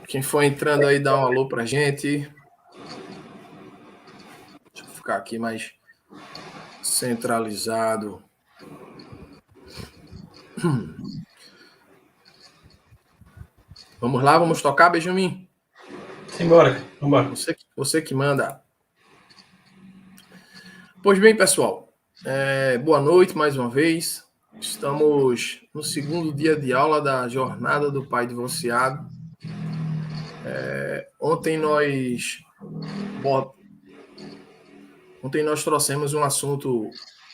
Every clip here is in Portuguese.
Quem for entrando aí, dá um alô pra gente. Deixa eu ficar aqui mais centralizado. Vamos lá, vamos tocar, Benjamin? Simbora, vambora. Você que manda. Pois bem, pessoal, boa noite mais uma vez. Estamos no segundo dia de aula da Jornada do Pai Divorciado. Ontem nós trouxemos um assunto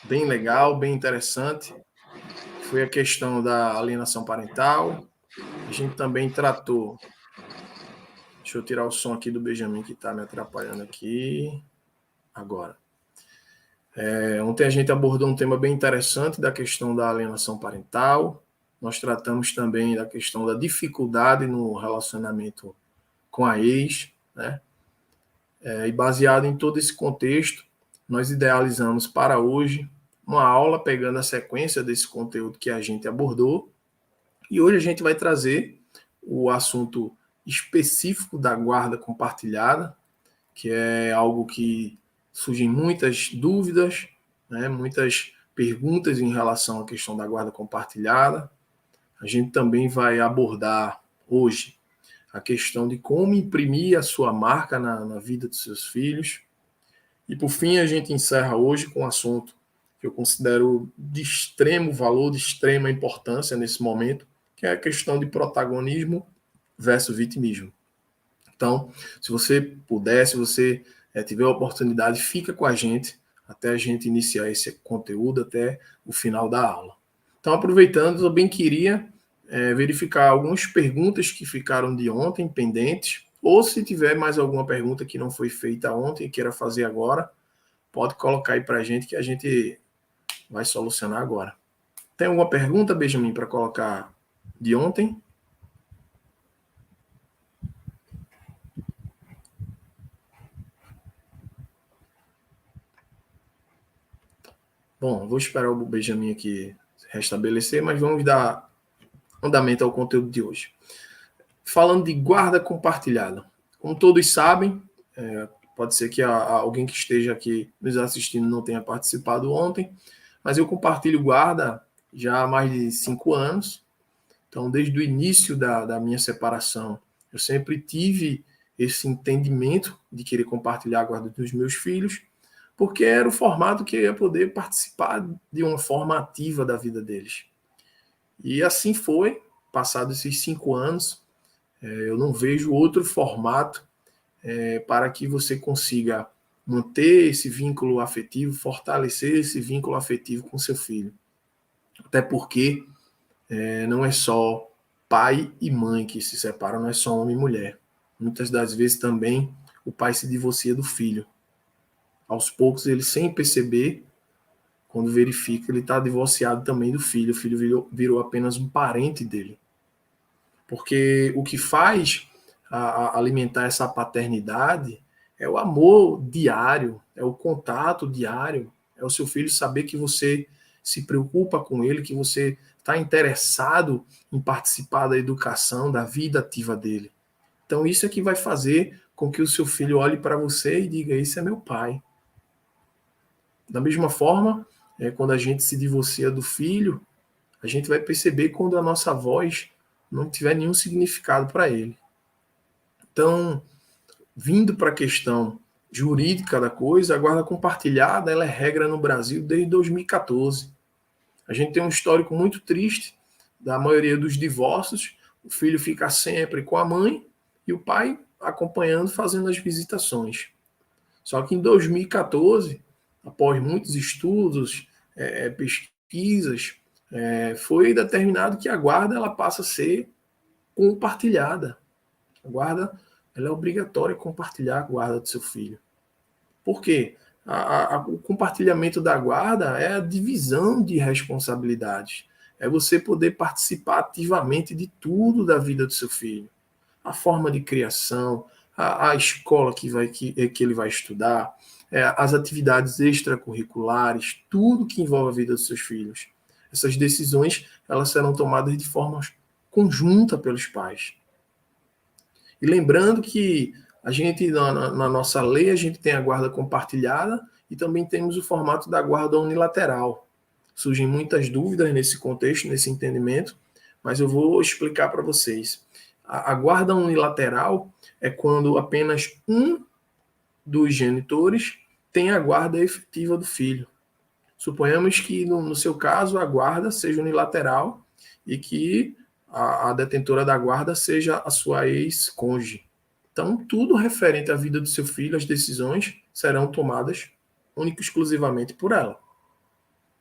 bem legal, bem interessante, que foi a questão da alienação parental. A gente também tratou. Deixa eu tirar o som aqui do Benjamin que está me atrapalhando aqui. Agora. Ontem a gente abordou um tema bem interessante da questão da alienação parental. Nós tratamos também da questão da dificuldade no relacionamento com a ex, né? E baseado em todo esse contexto, nós idealizamos para hoje uma aula pegando a sequência desse conteúdo que a gente abordou. E hoje a gente vai trazer o assunto específico da guarda compartilhada, que é algo que surgem muitas dúvidas, né, muitas perguntas em relação à questão da guarda compartilhada. A gente também vai abordar hoje a questão de como imprimir a sua marca na vida dos seus filhos. E, por fim, a gente encerra hoje com um assunto que eu considero de extremo valor, de extrema importância nesse momento, que é a questão de protagonismo versus vitimismo. Então, se você puder, se você tiver a oportunidade, fica com a gente até a gente iniciar esse conteúdo, até o final da aula. Então, aproveitando, eu bem queria verificar algumas perguntas que ficaram de ontem pendentes, ou se tiver mais alguma pergunta que não foi feita ontem e queira fazer agora, pode colocar aí para a gente que a gente vai solucionar agora. Tem alguma pergunta, Benjamin, para colocar de ontem? Bom, vou esperar o Benjamin aqui restabelecer, mas vamos dar andamento ao conteúdo de hoje. Falando de guarda compartilhada. Como todos sabem, pode ser que alguém que esteja aqui nos assistindo não tenha participado ontem, mas eu compartilho guarda já há mais de 5 anos. Então, desde o início da minha separação, eu sempre tive esse entendimento de querer compartilhar a guarda dos meus filhos, porque era o formato que eu ia poder participar de uma forma ativa da vida deles. E assim foi, passados esses 5 anos, eu não vejo outro formato para que você consiga manter esse vínculo afetivo, fortalecer esse vínculo afetivo com seu filho. Até porque não é só pai e mãe que se separam, não é só homem e mulher. Muitas das vezes também o pai se divorcia do filho. Aos poucos, ele sem perceber, quando verifica, ele está divorciado também do filho. O filho virou apenas um parente dele. Porque o que faz alimentar essa paternidade é o amor diário, é o contato diário, é o seu filho saber que você se preocupa com ele, que você está interessado em participar da educação, da vida ativa dele. Então isso é que vai fazer com que o seu filho olhe para você e diga, esse é meu pai. Da mesma forma, quando a gente se divorcia do filho, a gente vai perceber quando a nossa voz não tiver nenhum significado para ele. Então, vindo para a questão jurídica da coisa, a guarda compartilhada ela é regra no Brasil desde 2014. A gente tem um histórico muito triste da maioria dos divórcios, o filho fica sempre com a mãe e o pai acompanhando, fazendo as visitações. Só que em 2014, após muitos estudos, pesquisas, foi determinado que a guarda ela passa a ser compartilhada. A guarda ela é obrigatória compartilhar a guarda do seu filho. Por quê? O compartilhamento da guarda é a divisão de responsabilidades. É você poder participar ativamente de tudo da vida do seu filho. A forma de criação, a escola que ele vai estudar, as atividades extracurriculares, tudo que envolve a vida dos seus filhos. Essas decisões elas serão tomadas de forma conjunta pelos pais. E lembrando que a gente, na nossa lei, a gente tem a guarda compartilhada e também temos o formato da guarda unilateral. Surgem muitas dúvidas nesse contexto, nesse entendimento, mas eu vou explicar para vocês. A guarda unilateral é quando apenas um dos genitores tem a guarda efetiva do filho. Suponhamos que, no seu caso, a guarda seja unilateral e que a detentora da guarda seja a sua ex-cônjuge. Então, tudo referente à vida do seu filho, as decisões serão tomadas única e exclusivamente por ela.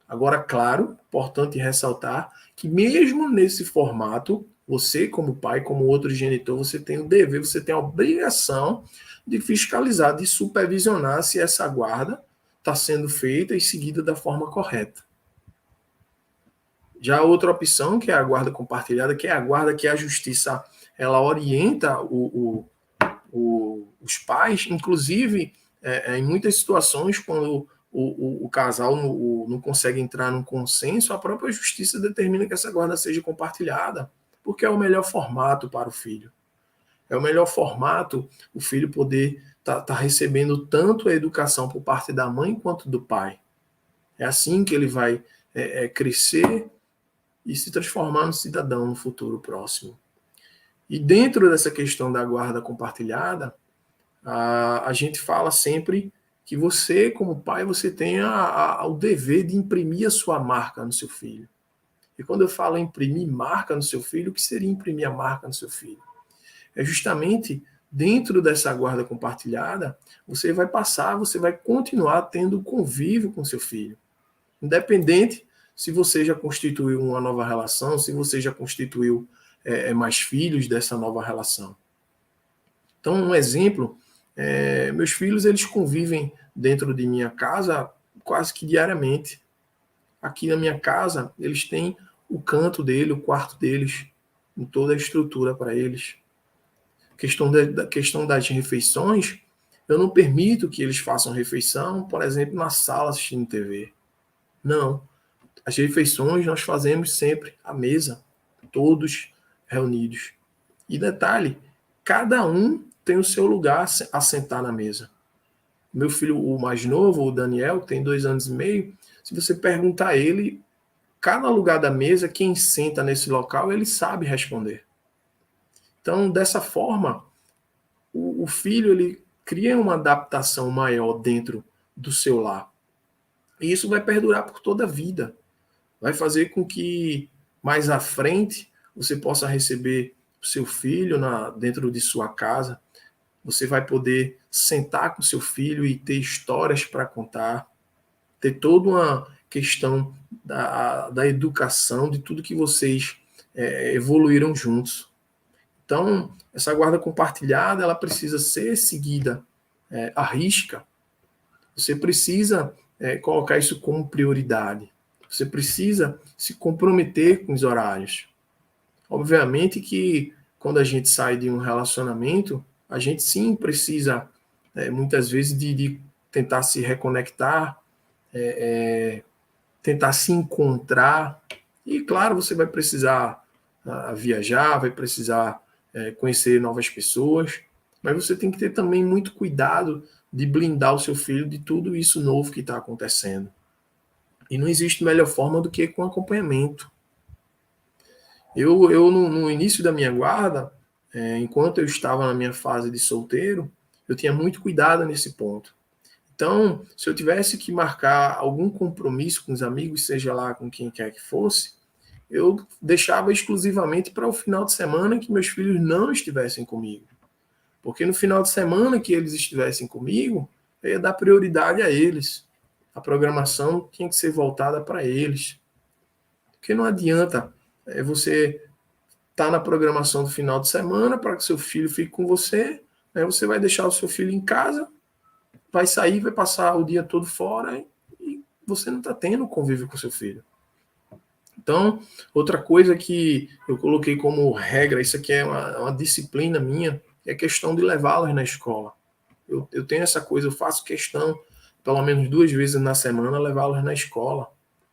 Agora, claro, importante ressaltar que mesmo nesse formato, você como pai, como outro genitor, você tem o dever, você tem a obrigação de fiscalizar, de supervisionar se essa guarda está sendo feita e seguida da forma correta. Já a outra opção, que é a guarda compartilhada, que é a guarda que a justiça ela orienta os pais, inclusive em muitas situações, quando o casal não consegue entrar num consenso, a própria justiça determina que essa guarda seja compartilhada, porque é o melhor formato para o filho. É o melhor formato o filho poder tá recebendo tanto a educação por parte da mãe quanto do pai. É assim que ele vai crescer e se transformar no cidadão no futuro próximo. E dentro dessa questão da guarda compartilhada, a gente fala sempre que você, como pai, você tem o dever de imprimir a sua marca no seu filho. E quando eu falo imprimir marca no seu filho, o que seria imprimir a marca no seu filho? É justamente dentro dessa guarda compartilhada, você vai continuar tendo convívio com seu filho. Independente se você já constituiu uma nova relação, se você já constituiu mais filhos dessa nova relação. Então, um exemplo, meus filhos eles convivem dentro de minha casa quase que diariamente. Aqui na minha casa, eles têm o canto dele, o quarto deles, com toda a estrutura para eles. Questão das refeições, eu não permito que eles façam refeição, por exemplo, na sala assistindo TV. Não. As refeições nós fazemos sempre à mesa, todos reunidos. E detalhe, cada um tem o seu lugar a sentar na mesa. Meu filho, o mais novo, o Daniel, que tem 2 anos e meio, se você perguntar a ele, cada lugar da mesa, quem senta nesse local, ele sabe responder. Então, dessa forma, o filho ele cria uma adaptação maior dentro do seu lar. E isso vai perdurar por toda a vida. Vai fazer com que, mais à frente, você possa receber o seu filho dentro de sua casa. Você vai poder sentar com seu filho e ter histórias para contar. Ter toda uma questão da educação, de tudo que vocês evoluíram juntos. Então, essa guarda compartilhada, ela precisa ser seguida à risca. Você precisa colocar isso como prioridade. Você precisa se comprometer com os horários. Obviamente que quando a gente sai de um relacionamento, a gente sim precisa, muitas vezes, de tentar se reconectar, tentar se encontrar. E, claro, você vai precisar viajar, vai precisar conhecer novas pessoas, mas você tem que ter também muito cuidado de blindar o seu filho de tudo isso novo que está acontecendo. E não existe melhor forma do que com acompanhamento. Eu no início da minha guarda, enquanto eu estava na minha fase de solteiro, eu tinha muito cuidado nesse ponto. Então, se eu tivesse que marcar algum compromisso com os amigos, seja lá com quem quer que fosse, eu deixava exclusivamente para o final de semana que meus filhos não estivessem comigo. Porque no final de semana que eles estivessem comigo, eu ia dar prioridade a eles. A programação tinha que ser voltada para eles. Porque não adianta você estar na programação do final de semana para que seu filho fique com você, você vai deixar o seu filho em casa, vai sair, vai passar o dia todo fora e você não está tendo convívio com seu filho. Então, outra coisa que eu coloquei como regra, isso aqui é uma disciplina minha, é a questão de levá-los na escola. Eu tenho essa coisa, eu faço questão, pelo menos 2 vezes na semana, levá-los na escola,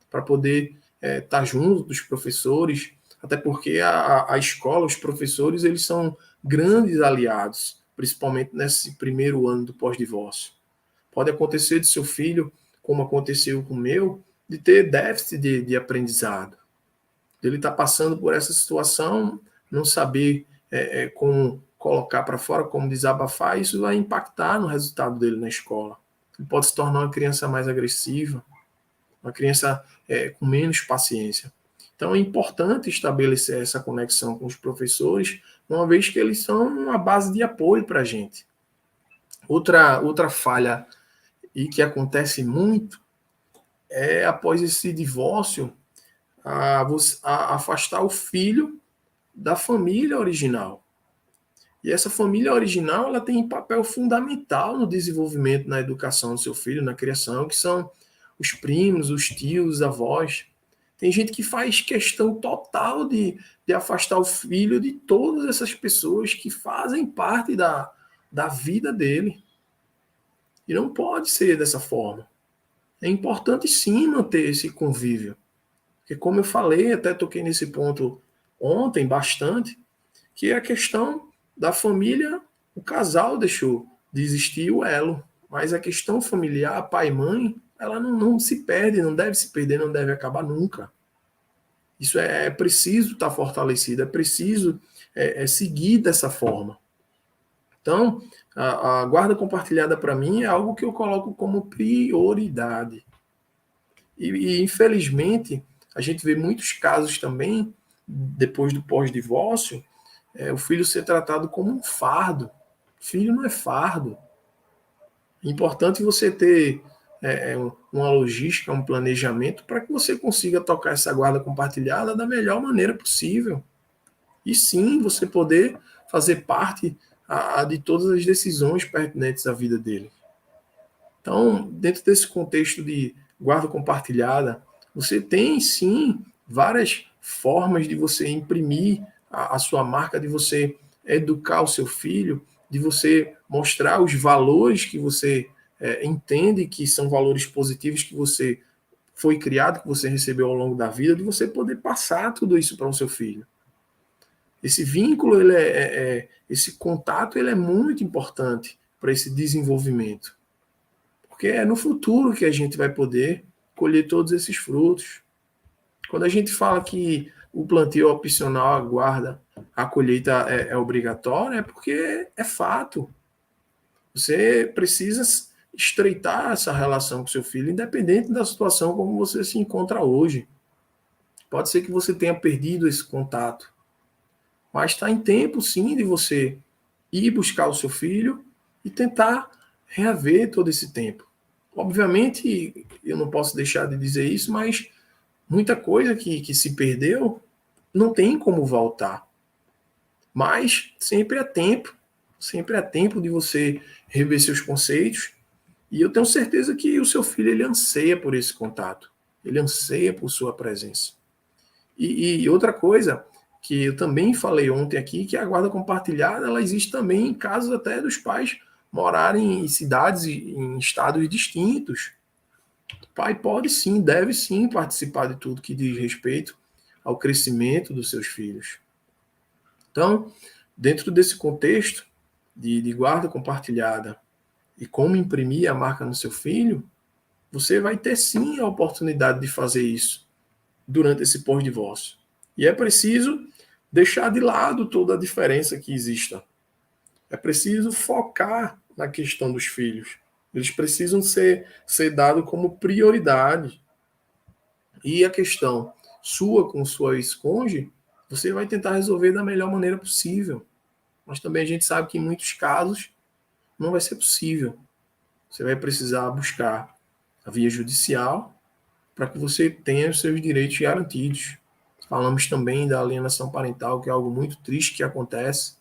para poder estar junto dos professores, até porque a escola, os professores, eles são grandes aliados, principalmente nesse primeiro ano do pós-divórcio. Pode acontecer de seu filho, como aconteceu com o meu, de ter déficit de aprendizado. Ele está passando por essa situação, não saber como colocar para fora, como desabafar, isso vai impactar no resultado dele na escola. Ele pode se tornar uma criança mais agressiva, uma criança com menos paciência. Então é importante estabelecer essa conexão com os professores, uma vez que eles são uma base de apoio para a gente. Outra falha e que acontece muito é, após esse divórcio, a afastar o filho da família original. E essa família original, ela tem um papel fundamental no desenvolvimento, na educação do seu filho, na criação, que são os primos, os tios, os avós. Tem gente que faz questão total de afastar o filho de todas essas pessoas que fazem parte da vida dele. E não pode ser dessa forma. É importante sim manter esse convívio. Porque como eu falei, até toquei nesse ponto ontem bastante, que é a questão da família, o casal deixou de existir o elo. Mas a questão familiar, pai e mãe, ela não se perde, não deve se perder, não deve acabar nunca. Isso é preciso estar fortalecido, é preciso seguir dessa forma. Então, a guarda compartilhada para mim é algo que eu coloco como prioridade. E infelizmente, a gente vê muitos casos também, depois do pós-divórcio, o filho ser tratado como um fardo. Filho não é fardo. É importante você ter uma logística, um planejamento para que você consiga tocar essa guarda compartilhada da melhor maneira possível. E sim, você poder fazer parte de todas as decisões pertinentes à vida dele. Então, dentro desse contexto de guarda compartilhada, você tem sim várias formas de você imprimir a sua marca, de você educar o seu filho, de você mostrar os valores que você entende que são valores positivos que você foi criado, que você recebeu ao longo da vida, de você poder passar tudo isso para o seu filho. Esse vínculo, esse contato, ele é muito importante para esse desenvolvimento. Porque é no futuro que a gente vai poder colher todos esses frutos. Quando a gente fala que o plantio é opcional, a guarda, a colheita é obrigatória, é porque é fato. Você precisa estreitar essa relação com seu filho, independente da situação como você se encontra hoje. Pode ser que você tenha perdido esse contato, mas está em tempo, sim, de você ir buscar o seu filho e tentar reaver todo esse tempo. Obviamente, eu não posso deixar de dizer isso, mas muita coisa que se perdeu não tem como voltar. Mas sempre há tempo de você rever seus conceitos. E eu tenho certeza que o seu filho ele anseia por esse contato, ele anseia por sua presença. E outra coisa que eu também falei ontem aqui, que a guarda compartilhada ela existe também em casos até dos pais morarem em cidades, em estados distintos. O pai pode sim, deve sim participar de tudo que diz respeito ao crescimento dos seus filhos. Então, dentro desse contexto de guarda compartilhada e como imprimir a marca no seu filho, você vai ter sim a oportunidade de fazer isso durante esse pós-divórcio. E é preciso deixar de lado toda a diferença que exista. É preciso focar na questão dos filhos. Eles precisam ser dados como prioridade. E a questão sua com sua ex-cônjuge, você vai tentar resolver da melhor maneira possível. Mas também a gente sabe que em muitos casos não vai ser possível. Você vai precisar buscar a via judicial para que você tenha os seus direitos garantidos. Falamos também da alienação parental, que é algo muito triste que acontece.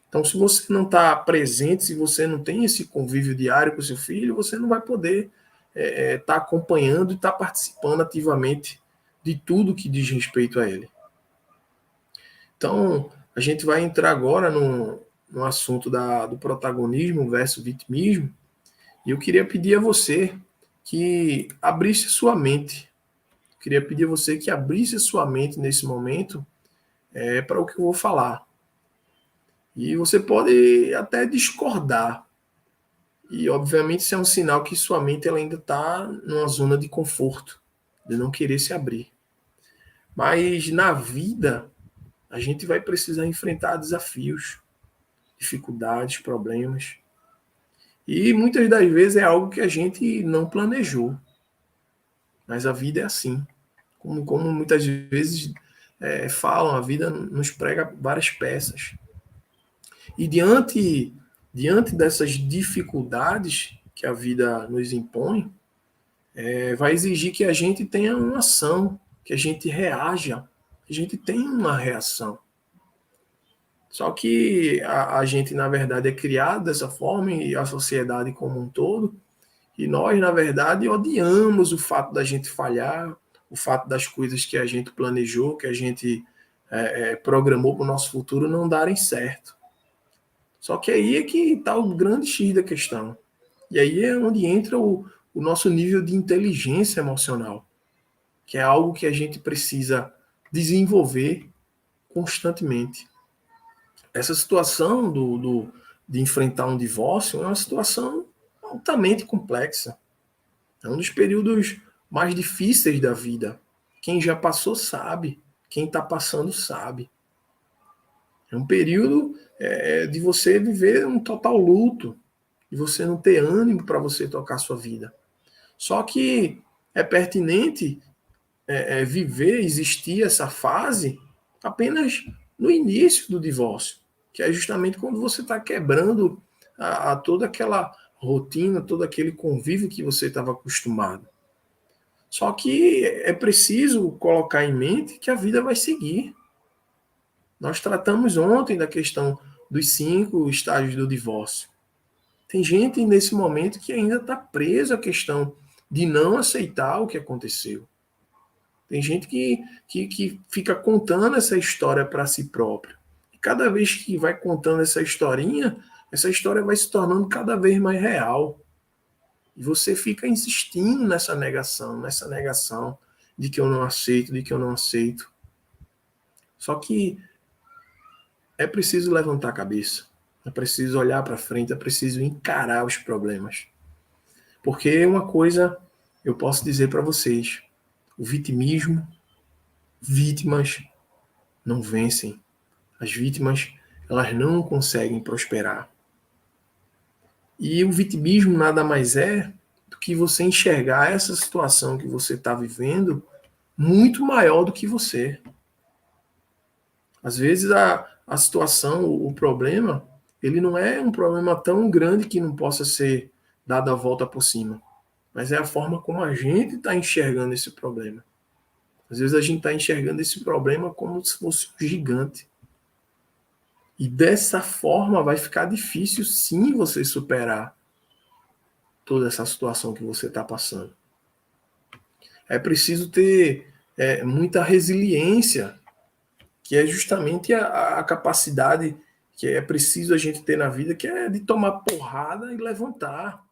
Então, se você não está presente, se você não tem esse convívio diário com o seu filho, você não vai poder estar acompanhando e estar participando ativamente de tudo que diz respeito a ele. Então, a gente vai entrar agora no assunto do protagonismo versus vitimismo, e eu queria pedir a você que abrisse sua mente. Queria pedir a você que abrisse sua mente nesse momento para o que eu vou falar. E você pode até discordar. E, obviamente, isso é um sinal que sua mente ela ainda está numa zona de conforto, de não querer se abrir. Mas na vida, a gente vai precisar enfrentar desafios, dificuldades, problemas. E muitas das vezes é algo que a gente não planejou. Mas a vida é assim. Como muitas vezes falam, a vida nos prega várias peças. E diante dessas dificuldades que a vida nos impõe, vai exigir que a gente tenha uma ação, que a gente reaja, que a gente tenha uma reação. Só que a gente, na verdade, é criado dessa forma e a sociedade como um todo, e nós, na verdade, odiamos o fato da gente falhar, o fato das coisas que a gente planejou, que a gente programou para o nosso futuro não darem certo. Só que aí é que está o grande X da questão. E aí é onde entra o nosso nível de inteligência emocional, que é algo que a gente precisa desenvolver constantemente. Essa situação de enfrentar um divórcio é uma situação altamente complexa. É um dos períodos mais difíceis da vida. Quem já passou sabe. Quem está passando sabe. É um período de você viver um total luto, de você não ter ânimo para você tocar a sua vida. Só que é pertinente viver, existir essa fase apenas no início do divórcio, que é justamente quando você está quebrando a toda aquela rotina, todo aquele convívio que você estava acostumado. Só que é preciso colocar em mente que a vida vai seguir. Nós tratamos ontem da questão dos 5 estágios do divórcio. Tem gente nesse momento que ainda está preso à questão de não aceitar o que aconteceu. Tem gente que fica contando essa história para si própria. E cada vez que vai contando essa historinha, essa história vai se tornando cada vez mais real. E você fica insistindo nessa negação de que eu não aceito, de que eu não aceito. Só que é preciso levantar a cabeça, é preciso olhar para frente, é preciso encarar os problemas. Porque uma coisa eu posso dizer para vocês, o vitimismo, vítimas não vencem. As vítimas, elas não conseguem prosperar. E o vitimismo nada mais é do que você enxergar essa situação que você está vivendo muito maior do que você. Às vezes a situação, o problema, ele não é um problema tão grande que não possa ser dado a volta por cima. Mas é a forma como a gente está enxergando esse problema. Às vezes a gente está enxergando esse problema como se fosse um gigante. E dessa forma vai ficar difícil sim você superar toda essa situação que você está passando. É preciso ter muita resiliência, que é justamente a capacidade que é preciso a gente ter na vida, que é de tomar porrada e levantar.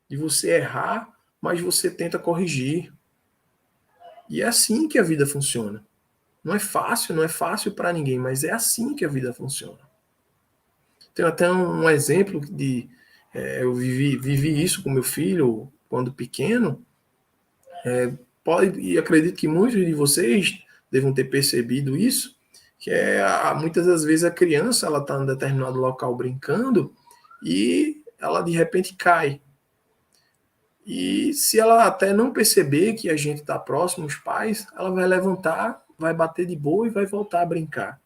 De você errar, mas você tenta corrigir. E é assim que a vida funciona. Não é fácil para ninguém, mas é assim que a vida funciona. Tem até um exemplo de eu vivi isso com meu filho quando pequeno. E acredito que muitos de vocês devam ter percebido isso, que muitas das vezes a criança ela está em determinado local brincando e ela de repente cai. E se ela até não perceber que a gente está próximo, os pais, ela vai levantar, vai bater de boa e vai voltar a brincar.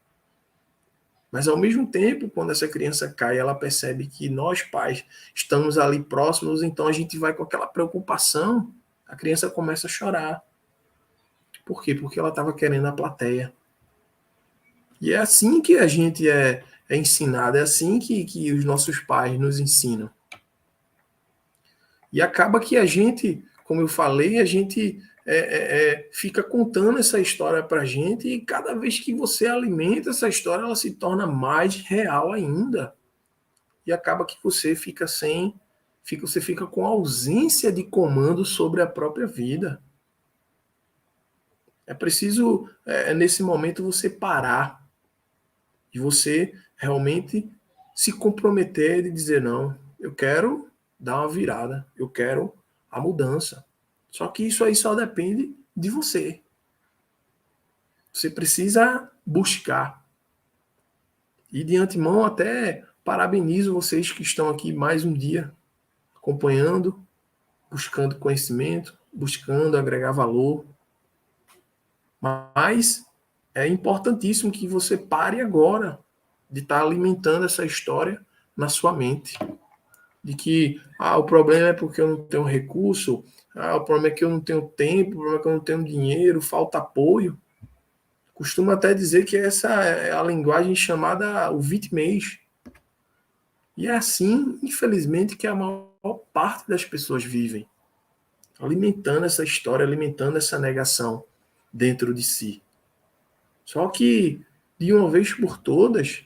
Mas ao mesmo tempo, quando essa criança cai, ela percebe que nós pais estamos ali próximos, então a gente vai com aquela preocupação, a criança começa a chorar. Por quê? Porque ela estava querendo a plateia. E é assim que a gente é ensinado, é assim que os nossos pais nos ensinam. E acaba que a gente, como eu falei, a gente fica contando essa história para a gente e cada vez que você alimenta essa história, ela se torna mais real ainda. E acaba que você você fica com ausência de comando sobre a própria vida. É preciso, nesse momento, você parar e você realmente se comprometer e dizer, não, eu quero dar uma virada, eu quero a mudança. Só que isso aí só depende de você. Você precisa buscar. E de antemão até parabenizo vocês que estão aqui mais um dia acompanhando, buscando conhecimento, buscando agregar valor. Mas é importantíssimo que você pare agora de estar alimentando essa história na sua mente. De que o problema é porque eu não tenho recurso, o problema é que eu não tenho tempo, o problema é que eu não tenho dinheiro, falta apoio. Costumo até dizer que essa é a linguagem chamada o vitimês. E é assim, infelizmente, que a maior parte das pessoas vivem. Alimentando essa história, alimentando essa negação dentro de si. Só que, de uma vez por todas,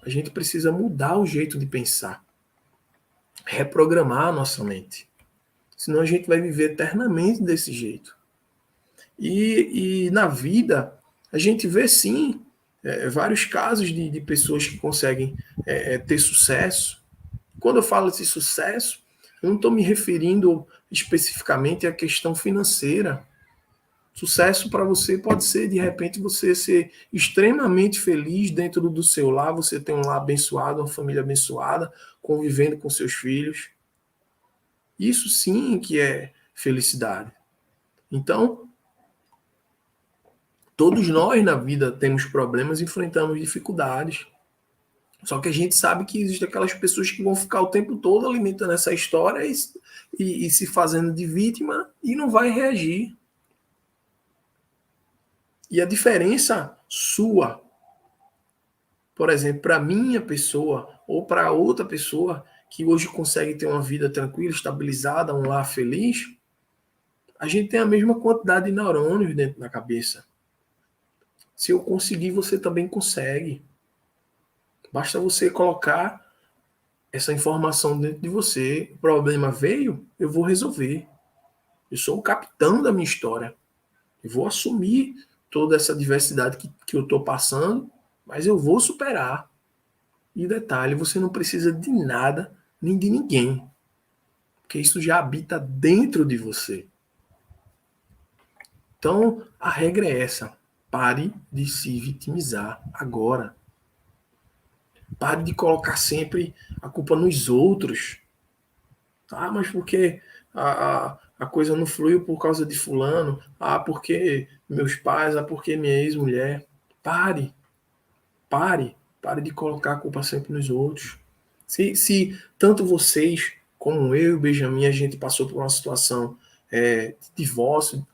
a gente precisa mudar o jeito de pensar. Reprogramar a nossa mente. Senão a gente vai viver eternamente desse jeito. E na vida, a gente vê sim vários casos de pessoas que conseguem ter sucesso. Quando eu falo de sucesso, eu não estou me referindo especificamente à questão financeira. Sucesso para você pode ser, de repente, você ser extremamente feliz dentro do seu lar, você ter um lar abençoado, uma família abençoada, convivendo com seus filhos. Isso sim que é felicidade. Então, todos nós na vida temos problemas, enfrentamos dificuldades. Só que a gente sabe que existem aquelas pessoas que vão ficar o tempo todo alimentando essa história e se fazendo de vítima e não vai reagir. E a diferença sua, por exemplo, para minha pessoa ou para outra pessoa que hoje consegue ter uma vida tranquila, estabilizada, um lar feliz, a gente tem a mesma quantidade de neurônios dentro da cabeça. Se eu conseguir, você também consegue. Basta você colocar essa informação dentro de você. O problema veio, eu vou resolver. Eu sou o capitão da minha história. Eu vou assumir toda essa diversidade que eu estou passando, mas eu vou superar. E detalhe, você não precisa de nada, nem de ninguém. Porque isso já habita dentro de você. Então, a regra é essa. Pare de se vitimizar agora. Pare de colocar sempre a culpa nos outros. Mas porque a coisa não fluiu por causa de fulano. Porque meus pais. Porque minha ex-mulher. Pare de colocar a culpa sempre nos outros. Se tanto vocês como eu e o Benjamin, a gente passou por uma situação de divórcio,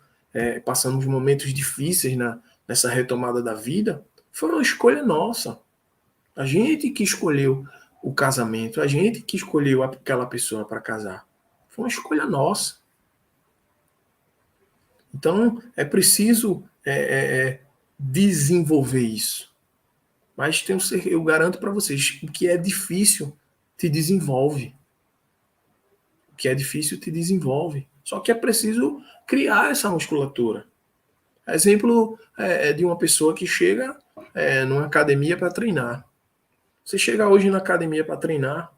passamos momentos difíceis nessa retomada da vida, foi uma escolha nossa. A gente que escolheu o casamento, a gente que escolheu aquela pessoa para casar. Foi uma escolha nossa. Então, é preciso desenvolver isso. Mas eu garanto para vocês, o que é difícil te desenvolve. O que é difícil te desenvolve. Só que é preciso criar essa musculatura. Exemplo de uma pessoa que chega numa academia para treinar. Você chega hoje na academia para treinar,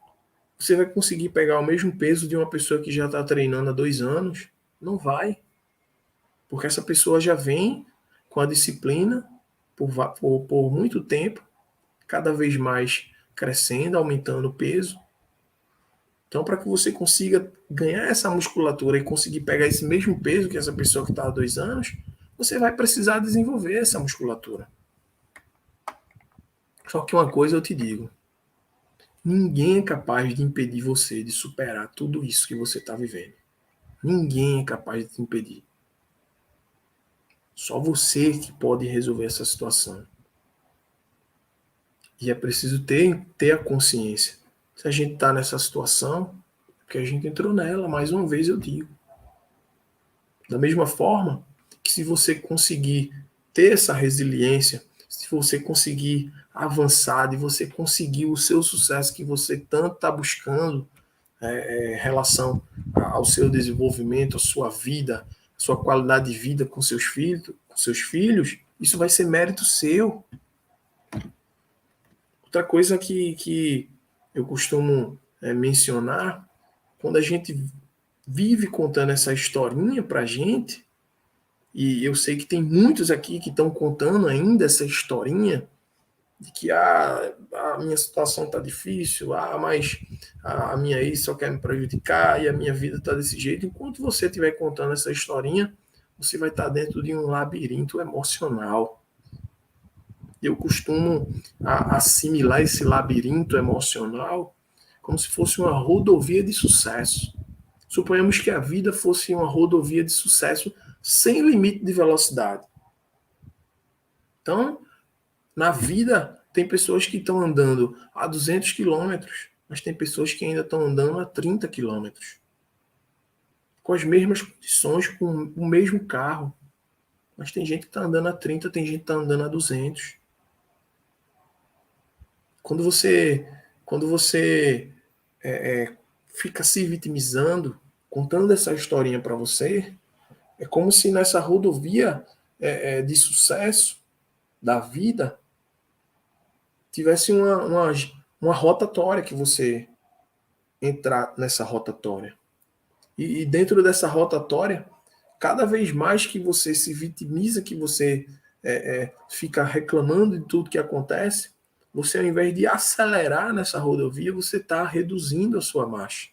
você vai conseguir pegar o mesmo peso de uma pessoa que já está treinando há 2 anos? Não vai. Porque essa pessoa já vem com a disciplina por muito tempo, cada vez mais crescendo, aumentando o peso. Então, para que você consiga ganhar essa musculatura e conseguir pegar esse mesmo peso que essa pessoa que está há 2 anos, você vai precisar desenvolver essa musculatura. Só que uma coisa eu te digo, ninguém é capaz de impedir você de superar tudo isso que você está vivendo. Ninguém é capaz de te impedir. Só você que pode resolver essa situação. E é preciso ter a consciência. Se a gente está nessa situação, é porque a gente entrou nela, mais uma vez eu digo. Da mesma forma que se você conseguir ter essa resiliência, se você conseguir avançar, de você conseguir o seu sucesso que você tanto está buscando, em relação ao seu desenvolvimento, à sua vida, à sua qualidade de vida com seus com seus filhos, isso vai ser mérito seu. Outra coisa que eu costumo mencionar, quando a gente vive contando essa historinha pra gente, e eu sei que tem muitos aqui que estão contando ainda essa historinha, de que a minha situação está difícil, mas a minha ex só quer me prejudicar e a minha vida está desse jeito. Enquanto você estiver contando essa historinha, você vai estar dentro de um labirinto emocional. Eu costumo assimilar esse labirinto emocional como se fosse uma rodovia de sucesso. Suponhamos que a vida fosse uma rodovia de sucesso sem limite de velocidade. Então, na vida, tem pessoas que estão andando a 200 quilômetros, mas tem pessoas que ainda estão andando a 30 quilômetros. Com as mesmas condições, com o mesmo carro. Mas tem gente que está andando a 30, tem gente que está andando a 200. Quando você fica se vitimizando, contando essa historinha para você, é como se nessa rodovia de sucesso da vida tivesse uma rotatória que você entrar nessa rotatória. E dentro dessa rotatória, cada vez mais que você se vitimiza, que você fica reclamando de tudo que acontece, você, ao invés de acelerar nessa rodovia, você está reduzindo a sua marcha.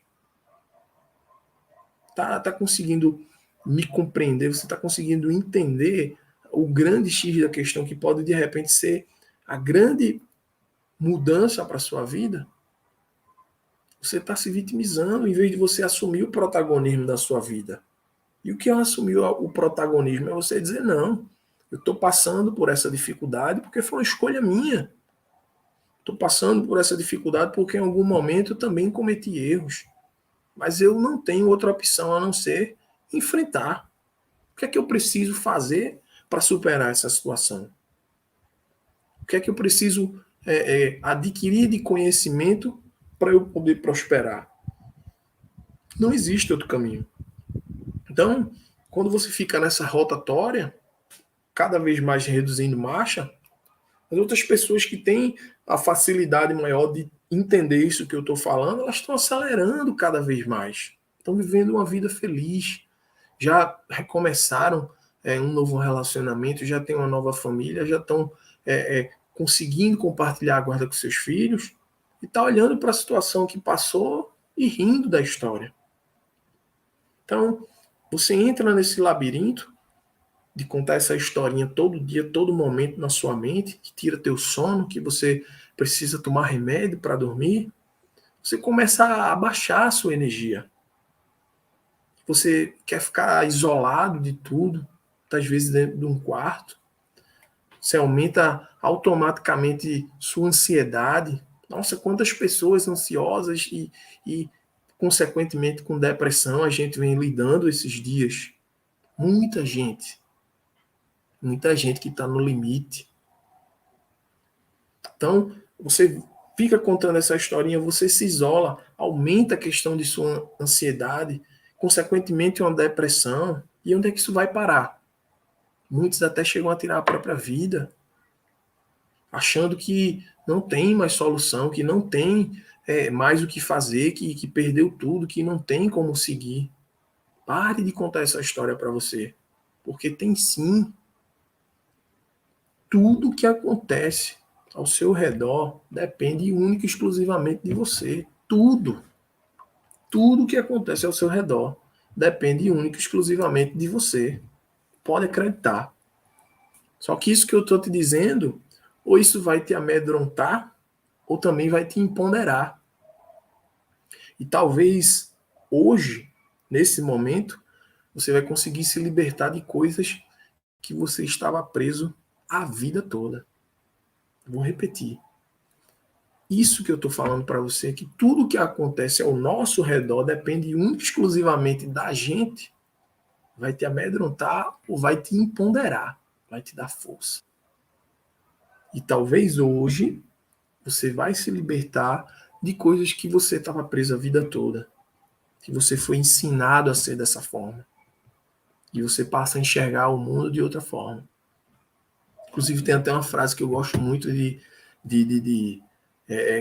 Tá conseguindo me compreender, você está conseguindo entender o grande X da questão que pode, de repente, ser a grande mudança para a sua vida? Você está se vitimizando em vez de você assumir o protagonismo da sua vida. E o que é assumir o protagonismo? É você dizer, não, eu estou passando por essa dificuldade porque foi uma escolha minha. Estou passando por essa dificuldade porque em algum momento eu também cometi erros. Mas eu não tenho outra opção a não ser enfrentar. O que é que eu preciso fazer para superar essa situação? O que é que eu preciso adquirir de conhecimento para eu poder prosperar? Não existe outro caminho. Então, quando você fica nessa rotatória, cada vez mais reduzindo marcha, as outras pessoas que têm a facilidade maior de entender isso que eu estou falando, elas estão acelerando cada vez mais. Estão vivendo uma vida feliz. Já recomeçaram um novo relacionamento, já têm uma nova família, já estão conseguindo compartilhar a guarda com seus filhos e está olhando para a situação que passou e rindo da história. Então, você entra nesse labirinto de contar essa historinha todo dia, todo momento na sua mente, que tira teu sono, que você precisa tomar remédio para dormir, você começa a abaixar a sua energia. Você quer ficar isolado de tudo, às vezes dentro de um quarto. Você aumenta automaticamente sua ansiedade. Nossa, quantas pessoas ansiosas e consequentemente com depressão a gente vem lidando esses dias. Muita gente. Muita gente que está no limite. Então, você fica contando essa historinha, você se isola, aumenta a questão de sua ansiedade, consequentemente uma depressão. E onde é que isso vai parar? Muitos até chegam a tirar a própria vida, achando que não tem mais solução, que não tem mais o que fazer, que perdeu tudo, que não tem como seguir. Pare de contar essa história para você, porque tem sim. Tudo que acontece ao seu redor depende única e exclusivamente de você. Tudo. Tudo que acontece ao seu redor depende única e exclusivamente de você. Pode acreditar. Só que isso que eu estou te dizendo, ou isso vai te amedrontar, ou também vai te empoderar. E talvez hoje, nesse momento, você vai conseguir se libertar de coisas que você estava preso a vida toda. Vou repetir. Isso que eu estou falando para você, que tudo que acontece ao nosso redor depende única e exclusivamente da gente, vai te amedrontar ou vai te empoderar, vai te dar força. E talvez hoje você vai se libertar de coisas que você estava preso a vida toda, que você foi ensinado a ser dessa forma. E você passa a enxergar o mundo de outra forma. Inclusive, tem até uma frase que eu gosto muito de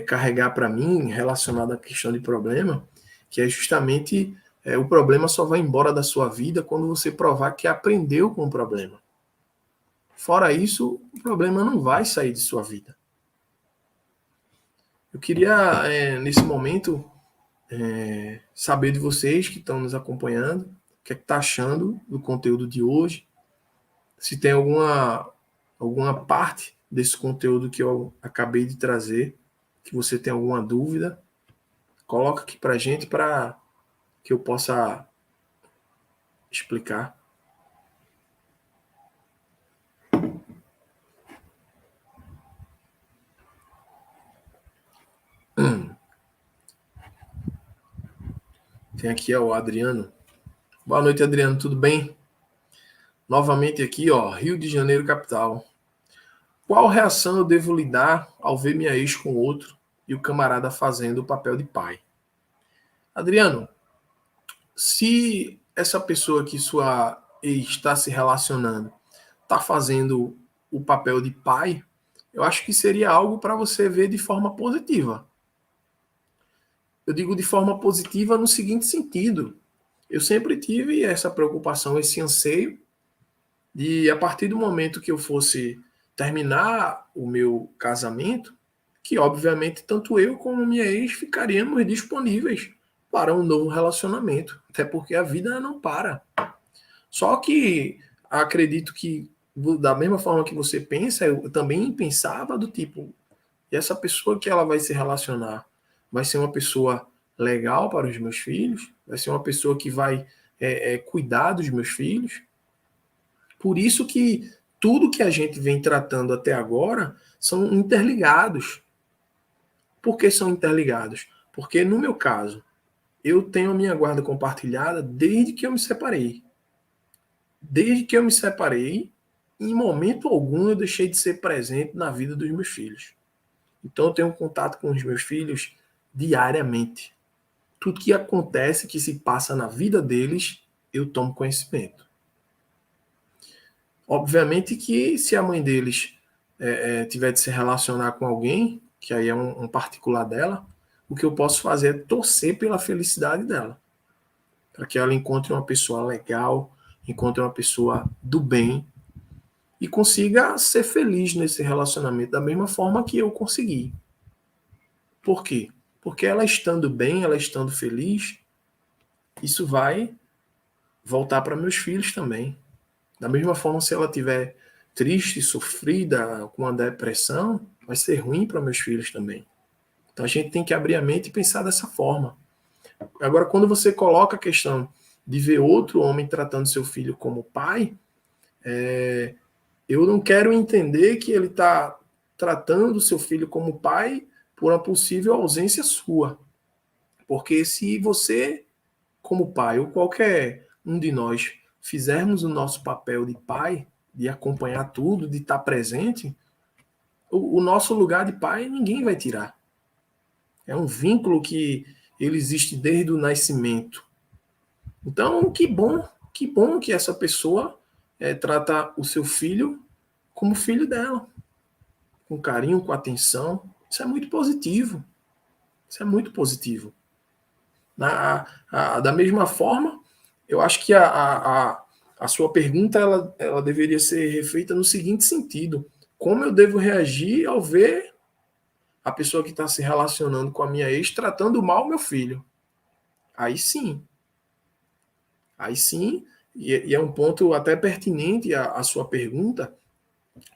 carregar para mim, relacionada à questão de problema, que é justamente o problema só vai embora da sua vida quando você provar que aprendeu com o problema. Fora isso, o problema não vai sair de sua vida. Eu queria, nesse momento, saber de vocês que estão nos acompanhando, o que é que está achando do conteúdo de hoje, se tem alguma parte desse conteúdo que eu acabei de trazer, que você tem alguma dúvida, coloca aqui para a gente para que eu possa explicar. Tem aqui o Adriano. Boa noite, Adriano, tudo bem? Novamente aqui, Rio de Janeiro, capital. Qual reação eu devo lidar ao ver minha ex com outro e o camarada fazendo o papel de pai? Adriano, se essa pessoa que sua ex está se relacionando está fazendo o papel de pai, eu acho que seria algo para você ver de forma positiva. Eu digo de forma positiva no seguinte sentido. Eu sempre tive essa preocupação, esse anseio de, a partir do momento que eu fosse terminar o meu casamento, que obviamente tanto eu como minha ex ficaríamos disponíveis para um novo relacionamento, até porque a vida não para. Só que acredito que da mesma forma que você pensa, eu também pensava do tipo, e essa pessoa que ela vai se relacionar vai ser uma pessoa legal para os meus filhos, vai ser uma pessoa que vai cuidar dos meus filhos. Por isso que tudo que a gente vem tratando até agora são interligados. Por que são interligados? Porque, no meu caso, eu tenho a minha guarda compartilhada desde que eu me separei. Desde que eu me separei, em momento algum eu deixei de ser presente na vida dos meus filhos. Então eu tenho contato com os meus filhos diariamente. Tudo que acontece, que se passa na vida deles, eu tomo conhecimento. Obviamente que se a mãe deles tiver de se relacionar com alguém, que aí é um particular dela, o que eu posso fazer é torcer pela felicidade dela. Para que ela encontre uma pessoa legal, encontre uma pessoa do bem e consiga ser feliz nesse relacionamento da mesma forma que eu consegui. Por quê? Porque ela estando bem, ela estando feliz, isso vai voltar para meus filhos também. Da mesma forma, se ela estiver triste, sofrida, com uma depressão, vai ser ruim para meus filhos também. Então a gente tem que abrir a mente e pensar dessa forma. Agora, quando você coloca a questão de ver outro homem tratando seu filho como pai, eu não quero entender que ele está tratando seu filho como pai por uma possível ausência sua. Porque se você, como pai, ou qualquer um de nós, fizermos o nosso papel de pai, de acompanhar tudo, de estar presente, o nosso lugar de pai ninguém vai tirar. É um vínculo que ele existe desde o nascimento. Então, que bom que essa pessoa trata o seu filho como filho dela, com carinho, com atenção. Isso é muito positivo. Isso é muito positivo. Da mesma forma, eu acho que a sua pergunta ela deveria ser refeita no seguinte sentido: como eu devo reagir ao ver a pessoa que está se relacionando com a minha ex tratando mal o meu filho? Aí sim. Aí sim, e é um ponto até pertinente a sua pergunta,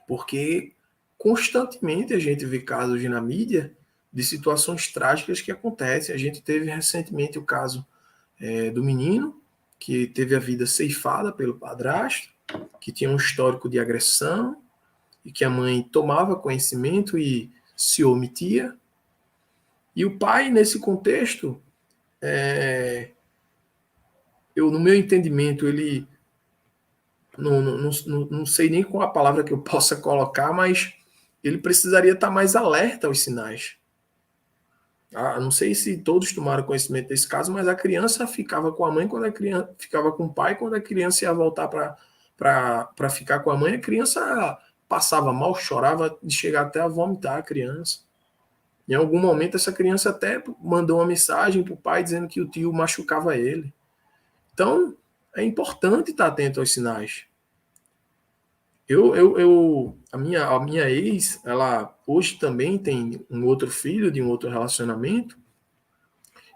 porque constantemente a gente vê casos na mídia de situações trágicas que acontecem. A gente teve recentemente o caso do menino que teve a vida ceifada pelo padrasto, que tinha um histórico de agressão e que a mãe tomava conhecimento e se omitia. E o pai, nesse contexto, no meu entendimento, ele não sei nem qual a palavra que eu possa colocar, mas ele precisaria estar mais alerta aos sinais. Não sei se todos tomaram conhecimento desse caso, mas a criança ficava com a mãe quando a criança ficava com o pai, quando a criança ia voltar para ficar com a mãe, a criança passava mal, chorava de chegar até a vomitar a criança. Em algum momento, essa criança até mandou uma mensagem para o pai dizendo que o tio machucava ele. Então, é importante estar atento aos sinais. A minha ex, ela hoje também tem um outro filho de um outro relacionamento,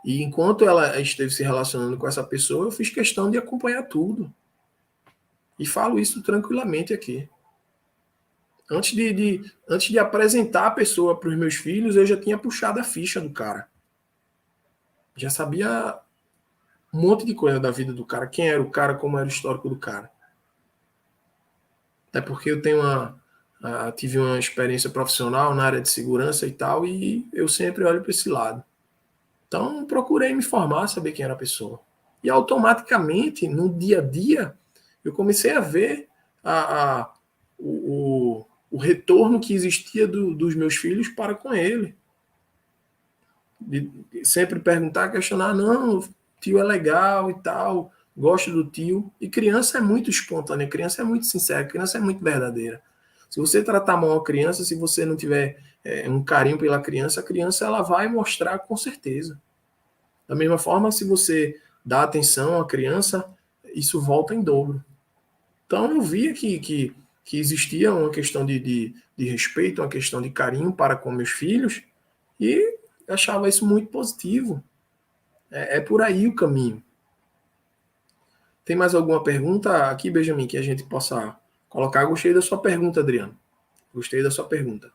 e enquanto ela esteve se relacionando com essa pessoa, eu fiz questão de acompanhar tudo. E falo isso tranquilamente aqui. Antes de apresentar a pessoa para os meus filhos, eu já tinha puxado a ficha do cara. Já sabia um monte de coisa da vida do cara, quem era o cara, como era o histórico do cara. Até porque eu tive uma experiência profissional na área de segurança e tal, e eu sempre olho para esse lado. Então, procurei me informar, saber quem era a pessoa. E automaticamente, no dia a dia, eu comecei a ver o retorno que existia dos meus filhos para com ele. De sempre perguntar, questionar, não, tio é legal e tal, gosto do tio. E criança é muito espontânea, criança é muito sincera, criança é muito verdadeira. Se você tratar mal a criança, se você não tiver um carinho pela criança, a criança ela vai mostrar com certeza. Da mesma forma, se você dá atenção à criança, isso volta em dobro. Então eu via que existia uma questão de respeito, uma questão de carinho para com meus filhos, e achava isso muito positivo. É por aí o caminho. Tem mais alguma pergunta aqui, Benjamin, que a gente possa colocar? Gostei da sua pergunta, Adriano. Gostei da sua pergunta.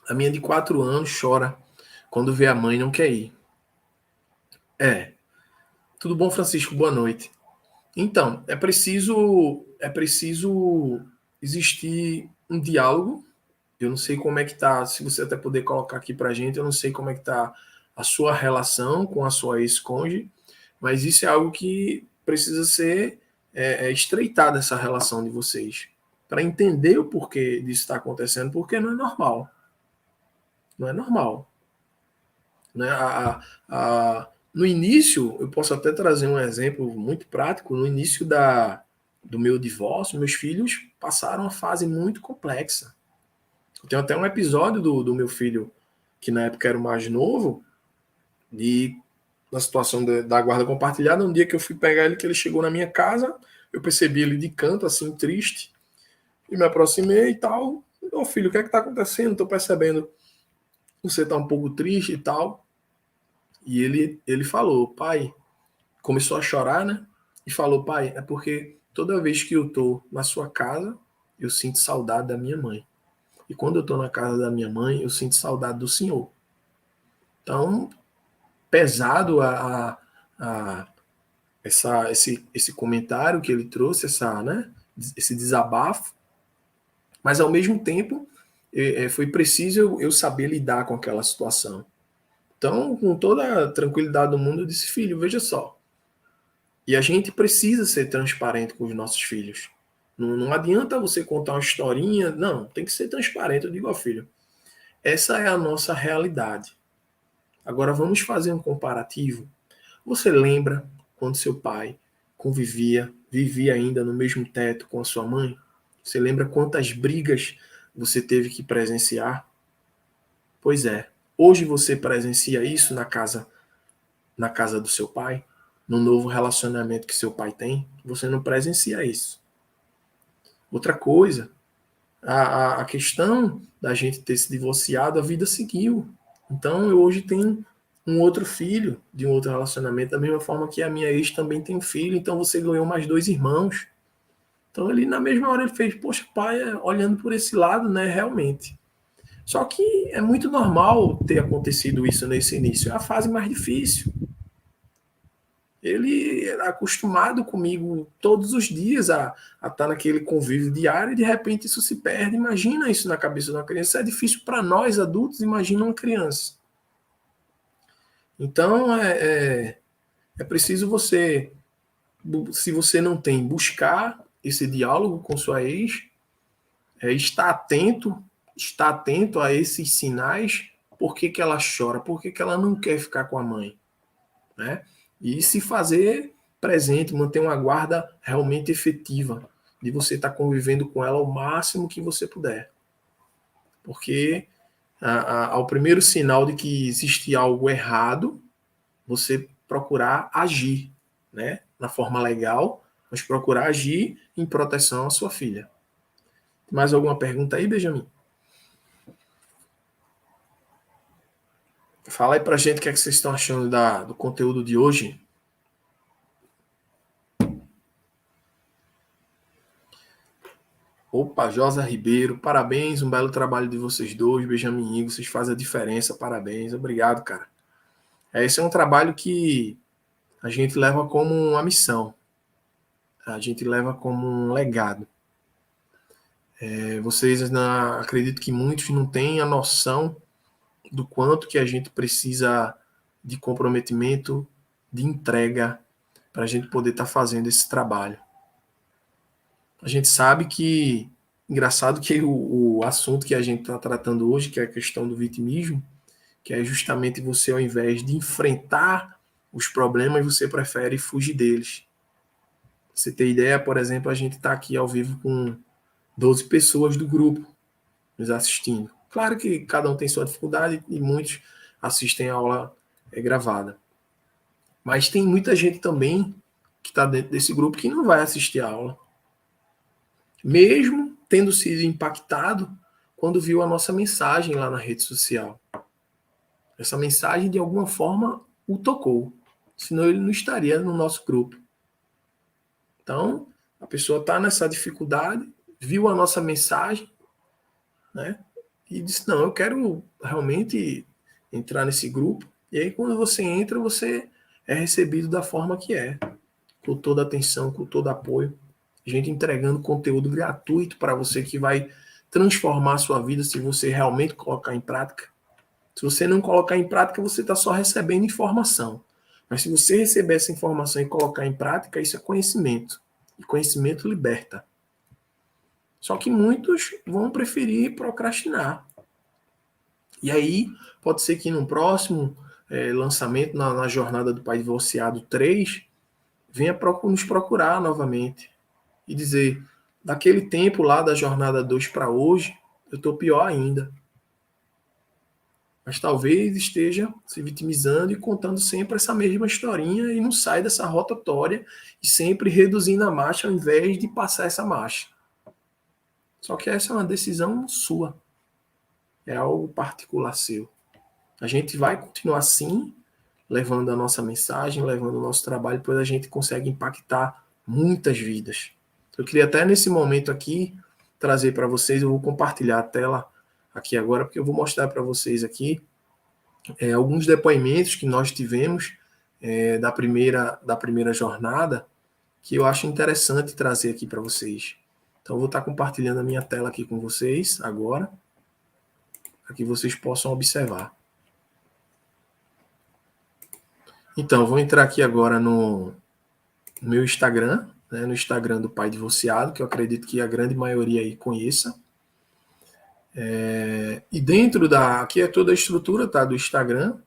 A minha de 4 anos chora quando vê a mãe e não quer ir. Tudo bom, Francisco? Boa noite. Então, é preciso existir um diálogo. Eu não sei como é que tá, se você até puder colocar aqui pra gente, eu não sei como é que tá a sua relação com a sua ex-cônjuge, mas isso é algo que precisa ser estreitado, essa relação de vocês, para entender o porquê disso está acontecendo, porque não é normal. Não é normal. Né? No início, eu posso até trazer um exemplo muito prático, no início do meu divórcio, meus filhos passaram uma fase muito complexa. Eu tenho até um episódio do meu filho, que na época era o mais novo, na situação da guarda compartilhada, um dia que eu fui pegar ele, que ele chegou na minha casa, eu percebi ele de canto, assim, triste, e me aproximei e tal. Ô filho, o que é que tá acontecendo? Tô percebendo, você tá um pouco triste e tal. E ele falou, pai, começou a chorar, né? E falou, pai, é porque toda vez que eu tô na sua casa, eu sinto saudade da minha mãe. E quando eu tô na casa da minha mãe, eu sinto saudade do senhor. Então, pesado esse comentário que ele trouxe, esse desabafo, mas ao mesmo tempo foi preciso eu saber lidar com aquela situação. Então, com toda a tranquilidade do mundo, eu disse, filho, veja só, e a gente precisa ser transparente com os nossos filhos. Não adianta você contar uma historinha, não, tem que ser transparente. Eu digo ao filho, essa é a nossa realidade. Agora vamos fazer um comparativo. Você lembra quando seu pai vivia ainda no mesmo teto com a sua mãe? Você lembra quantas brigas você teve que presenciar? Pois é, hoje você presencia isso na casa do seu pai, no novo relacionamento que seu pai tem, você não presencia isso. Outra coisa, a questão da gente ter se divorciado, a vida seguiu. Então eu hoje tenho um outro filho de um outro relacionamento, da mesma forma que a minha ex também tem um filho, então você ganhou mais 2 irmãos. Então ele na mesma hora ele fez, poxa, pai, olhando por esse lado, né, realmente. Só que é muito normal ter acontecido isso nesse início, é a fase mais difícil. Ele era acostumado comigo todos os dias a estar naquele convívio diário e de repente isso se perde. Imagina isso na cabeça de uma criança. Isso é difícil para nós adultos, imagina uma criança. Então é preciso você, se você não tem, buscar esse diálogo com sua ex, estar atento estar atento a esses sinais, por que ela chora, por que ela não quer ficar com a mãe, né? E se fazer presente, manter uma guarda realmente efetiva, de você estar convivendo com ela o máximo que você puder. Porque ao primeiro sinal de que existe algo errado, você procurar agir, né? Na forma legal, mas procurar agir em proteção à sua filha. Mais alguma pergunta aí, Benjamin? Fala aí pra gente o que é que vocês estão achando do conteúdo de hoje. Opa, Josa Ribeiro, parabéns, um belo trabalho de vocês dois, Benjamin e Igor, vocês fazem a diferença, parabéns, obrigado, cara. Esse é um trabalho que a gente leva como uma missão, a gente leva como um legado. Vocês, acredito que muitos não têm a noção do quanto que a gente precisa de comprometimento, de entrega, para a gente poder estar fazendo esse trabalho. A gente sabe que, engraçado que o assunto que a gente está tratando hoje, que é a questão do vitimismo, que é justamente você, ao invés de enfrentar os problemas, você prefere fugir deles. Você ter ideia, por exemplo, a gente está aqui ao vivo com 12 pessoas do grupo nos assistindo. Claro que cada um tem sua dificuldade e muitos assistem a aula gravada. Mas tem muita gente também que está dentro desse grupo que não vai assistir a aula. Mesmo tendo sido impactado quando viu a nossa mensagem lá na rede social. Essa mensagem, de alguma forma, o tocou. Senão ele não estaria no nosso grupo. Então, a pessoa está nessa dificuldade, viu a nossa mensagem, né? E disse, não, eu quero realmente entrar nesse grupo. E aí, quando você entra, você é recebido da forma que é. Com toda a atenção, com todo apoio. A gente entregando conteúdo gratuito para você que vai transformar a sua vida se você realmente colocar em prática. Se você não colocar em prática, você está só recebendo informação. Mas se você receber essa informação e colocar em prática, isso é conhecimento. E conhecimento liberta. Só que muitos vão preferir procrastinar. E aí, pode ser que no próximo lançamento, na Jornada do Pai Divorciado 3, venha nos procurar novamente e dizer, daquele tempo lá da Jornada 2 para hoje, eu estou pior ainda. Mas talvez esteja se vitimizando e contando sempre essa mesma historinha e não sai dessa rotatória e sempre reduzindo a marcha ao invés de passar essa marcha. Só que essa é uma decisão sua. É algo particular seu. A gente vai continuar assim, levando a nossa mensagem, levando o nosso trabalho, pois a gente consegue impactar muitas vidas. Eu queria até nesse momento aqui trazer para vocês, eu vou compartilhar a tela aqui agora, porque eu vou mostrar para vocês aqui alguns depoimentos que nós tivemos da primeira jornada, que eu acho interessante trazer aqui para vocês. Então, eu vou estar compartilhando a minha tela aqui com vocês agora, para que vocês possam observar. Então, eu vou entrar aqui agora no meu Instagram, né, no Instagram do Pai Divorciado, que eu acredito que a grande maioria aí conheça. E dentro aqui é toda a estrutura, tá, do Instagram.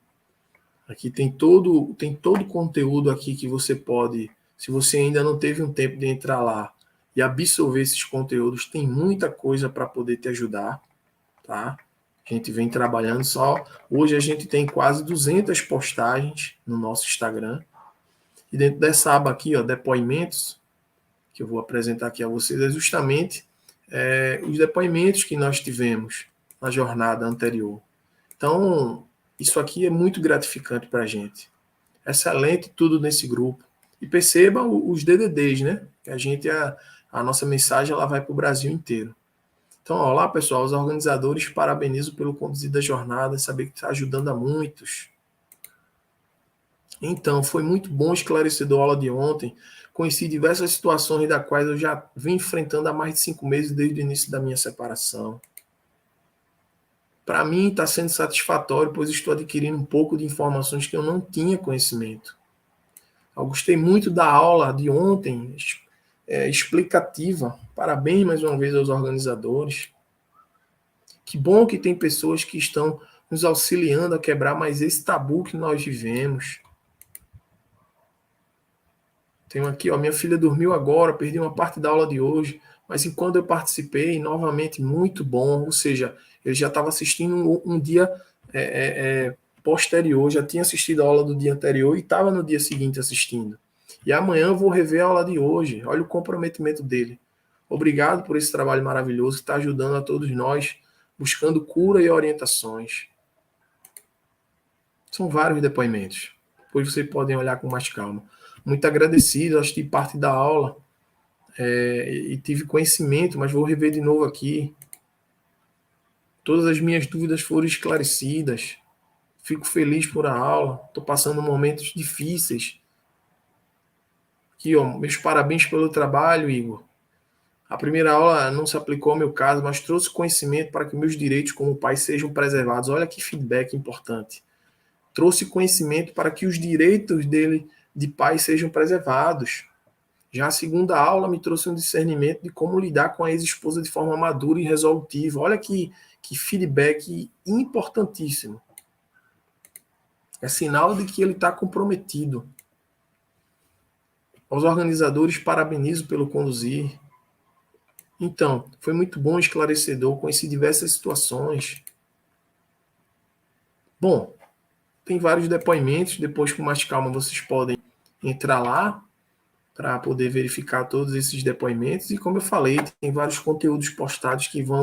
Aqui tem todo o conteúdo aqui que você pode, se você ainda não teve um tempo de entrar lá e absorver esses conteúdos, tem muita coisa para poder te ajudar, tá? A gente vem trabalhando só, hoje a gente tem quase 200 postagens no nosso Instagram. E dentro dessa aba aqui, ó, depoimentos, que eu vou apresentar aqui a vocês, é justamente os depoimentos que nós tivemos na jornada anterior. Então, isso aqui é muito gratificante para a gente. Excelente tudo nesse grupo. E perceba os DDDs, né? Que a nossa mensagem ela vai para o Brasil inteiro. Então, olá, pessoal, os organizadores parabenizo pelo conduzir da jornada, saber que está ajudando a muitos. Então, foi muito bom esclarecedor a aula de ontem. Conheci diversas situações das quais eu já venho enfrentando há mais de 5 meses desde o início da minha separação. Para mim está sendo satisfatório, pois estou adquirindo um pouco de informações que eu não tinha conhecimento. Eu gostei muito da aula de ontem, explicativa. Parabéns mais uma vez aos organizadores. Que bom que tem pessoas que estão nos auxiliando a quebrar mais esse tabu que nós vivemos. Tenho aqui, ó, minha filha dormiu agora, perdi uma parte da aula de hoje, mas enquanto eu participei, novamente, muito bom. Ou seja, ele já estava assistindo um dia posterior, já tinha assistido a aula do dia anterior e estava no dia seguinte assistindo. E amanhã eu vou rever a aula de hoje. Olha o comprometimento dele. Obrigado por esse trabalho maravilhoso que está ajudando a todos nós, buscando cura e orientações. São vários depoimentos. Depois vocês podem olhar com mais calma. Muito agradecido, assisti parte da aula e tive conhecimento, mas vou rever de novo aqui. Todas as minhas dúvidas foram esclarecidas. Fico feliz por a aula. Estou passando momentos difíceis. Aqui, ó, meus parabéns pelo trabalho, Igor. A primeira aula não se aplicou ao meu caso, mas trouxe conhecimento para que meus direitos como pai sejam preservados. Olha que feedback importante. Trouxe conhecimento para que os direitos dele de pai sejam preservados. Já a segunda aula me trouxe um discernimento de como lidar com a ex-esposa de forma madura e resolutiva. Olha que feedback importantíssimo. É sinal de que ele está comprometido. Aos organizadores, parabenizo pelo conduzir. Então, foi muito bom, esclarecedor, conheci diversas situações. Bom, tem vários depoimentos, depois com mais calma vocês podem entrar lá para poder verificar todos esses depoimentos. E como eu falei, tem vários conteúdos postados que vão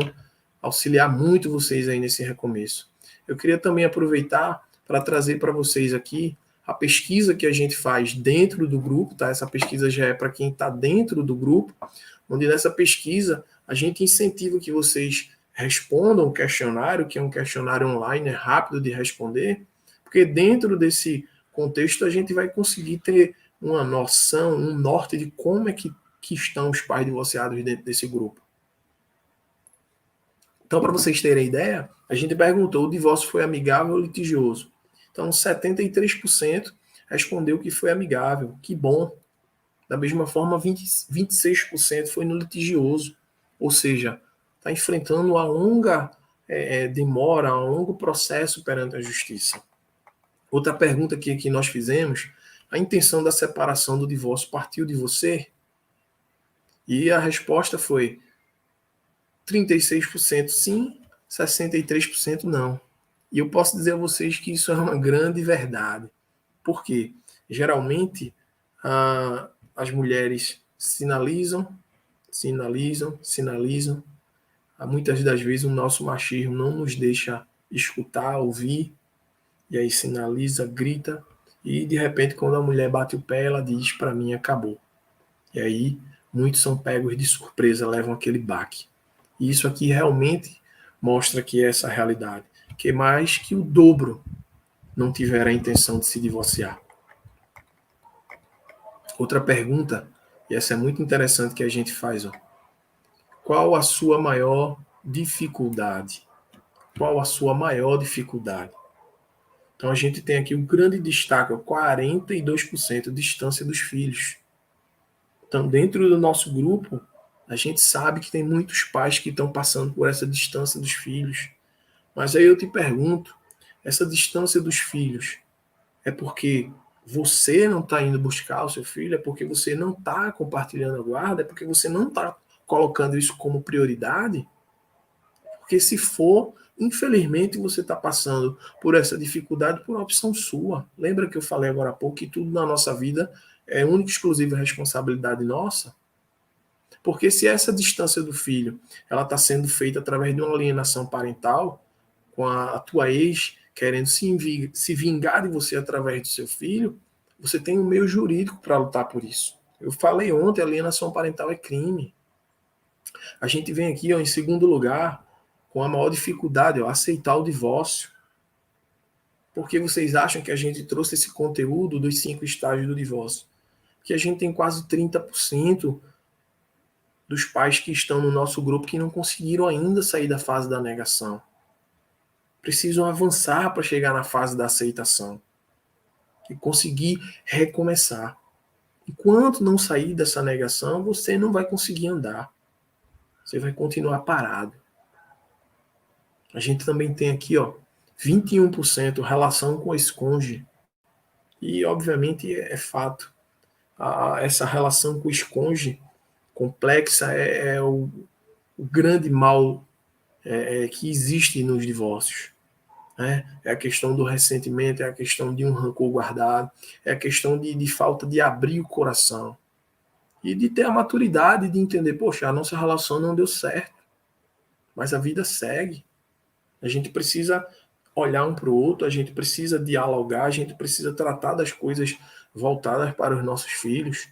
auxiliar muito vocês aí nesse recomeço. Eu queria também aproveitar para trazer para vocês aqui a pesquisa que a gente faz dentro do grupo, tá? Essa pesquisa já é para quem está dentro do grupo, onde nessa pesquisa a gente incentiva que vocês respondam o questionário, que é um questionário online, é rápido de responder, porque dentro desse contexto a gente vai conseguir ter uma noção, um norte de como é que estão os pais divorciados dentro desse grupo. Então, para vocês terem ideia, a gente perguntou: o divórcio foi amigável ou litigioso? Então, 73% respondeu que foi amigável. Que bom. Da mesma forma, 26% foi no litigioso. Ou seja, está enfrentando uma longa demora, um longo processo perante a justiça. Outra pergunta que nós fizemos: a intenção da separação do divórcio partiu de você? E a resposta foi 36% sim, 63% não. E eu posso dizer a vocês que isso é uma grande verdade. Por quê? Geralmente, as mulheres sinalizam. Muitas das vezes o nosso machismo não nos deixa escutar, ouvir, e aí sinaliza, grita, e de repente quando a mulher bate o pé, ela diz: para mim acabou. E aí muitos são pegos de surpresa, levam aquele baque. E isso aqui realmente mostra que é essa realidade, que mais que o dobro não tiver a intenção de se divorciar. Outra pergunta, e essa é muito interessante, que a gente faz: ó, qual a sua maior dificuldade? Qual a sua maior dificuldade? Então a gente tem aqui um grande destaque: 42% distância dos filhos. Então, dentro do nosso grupo, a gente sabe que tem muitos pais que estão passando por essa distância dos filhos. Mas aí eu te pergunto: essa distância dos filhos é porque você não está indo buscar o seu filho? É porque você não está compartilhando a guarda? É porque você não está colocando isso como prioridade? Porque se for, infelizmente você está passando por essa dificuldade por opção sua. Lembra que eu falei agora há pouco que tudo na nossa vida é única e exclusiva responsabilidade nossa? Porque se essa distância do filho ela está sendo feita através de uma alienação parental, com a tua ex querendo se vingar de você através do seu filho, você tem um meio jurídico para lutar por isso. Eu falei ontem, alienação parental é crime. A gente vem aqui, ó, em segundo lugar, com a maior dificuldade, ó, aceitar o divórcio. Por que vocês acham que a gente trouxe esse conteúdo dos 5 estágios do divórcio? Porque a gente tem quase 30% dos pais que estão no nosso grupo que não conseguiram ainda sair da fase da negação. Precisam avançar para chegar na fase da aceitação e conseguir recomeçar. Enquanto não sair dessa negação, você não vai conseguir andar. Você vai continuar parado. A gente também tem aqui, 21% relação com esse cônjuge. E, obviamente, é fato. Essa relação com o cônjuge complexa é o grande mal que existe nos divórcios. Né? É a questão do ressentimento, é a questão de um rancor guardado, é a questão de falta de abrir o coração e de ter a maturidade de entender, poxa, a nossa relação não deu certo, mas a vida segue. A gente precisa olhar um para o outro, a gente precisa dialogar, a gente precisa tratar das coisas voltadas para os nossos filhos.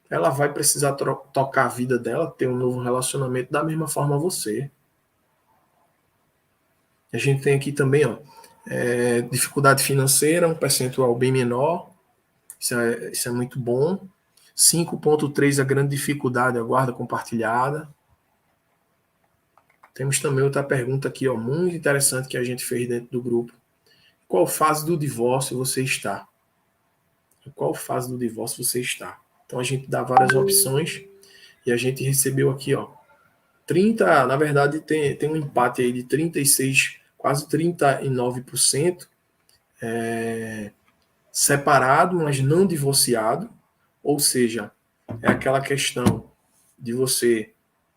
Ela vai precisar tocar a vida dela, ter um novo relacionamento da mesma forma você. A gente tem aqui também, dificuldade financeira, um percentual bem menor. Isso é muito bom. 5,3 a grande dificuldade, a guarda compartilhada. Temos também outra pergunta aqui, muito interessante que a gente fez dentro do grupo. Qual fase do divórcio você está? Em qual fase do divórcio você está? Então a gente dá várias opções e a gente recebeu aqui, 30, na verdade tem um empate aí de 36, quase 39%, separado, mas não divorciado, ou seja, é aquela questão de você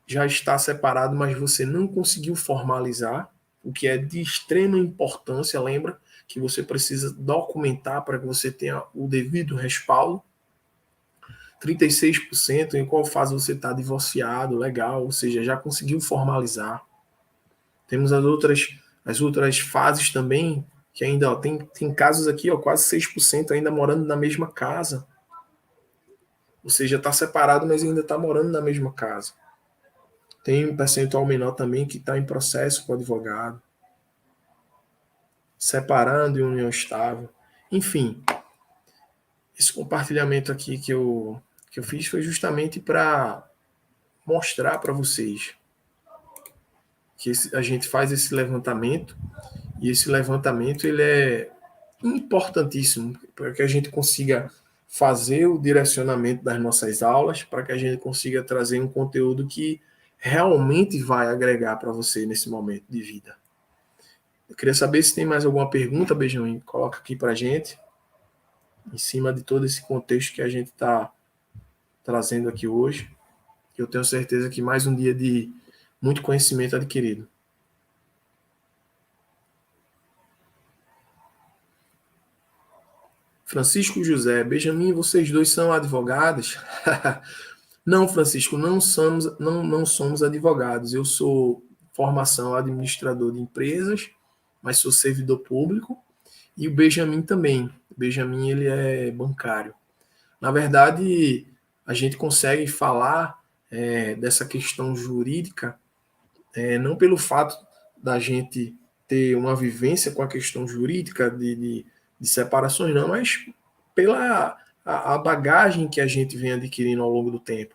já estar separado, mas você não conseguiu formalizar, o que é de extrema importância, lembra que você precisa documentar para que você tenha o devido respaldo. 36% em qual fase você está divorciado, legal, ou seja, já conseguiu formalizar. Temos as outras fases também, que ainda tem casos aqui, quase 6% ainda morando na mesma casa. Ou seja, está separado, mas ainda está morando na mesma casa. Tem um percentual menor também que está em processo com o advogado. Separando em união estável. Enfim, esse compartilhamento aqui que eu fiz foi justamente para mostrar para vocês que a gente faz esse levantamento, e esse levantamento ele é importantíssimo para que a gente consiga fazer o direcionamento das nossas aulas, para que a gente consiga trazer um conteúdo que realmente vai agregar para você nesse momento de vida. Eu queria saber se tem mais alguma pergunta, Benjamin, coloca aqui para a gente, em cima de todo esse contexto que a gente está trazendo aqui hoje. Eu tenho certeza que mais um dia de muito conhecimento adquirido. Francisco José, Benjamin, vocês dois são advogados? Não, Francisco, não somos advogados. Eu sou formação administrador de empresas, mas sou servidor público, e o Benjamin também. O Benjamin ele é bancário. Na verdade, a gente consegue falar dessa questão jurídica não pelo fato da gente ter uma vivência com a questão jurídica de separações, não, mas pela a bagagem que a gente vem adquirindo ao longo do tempo.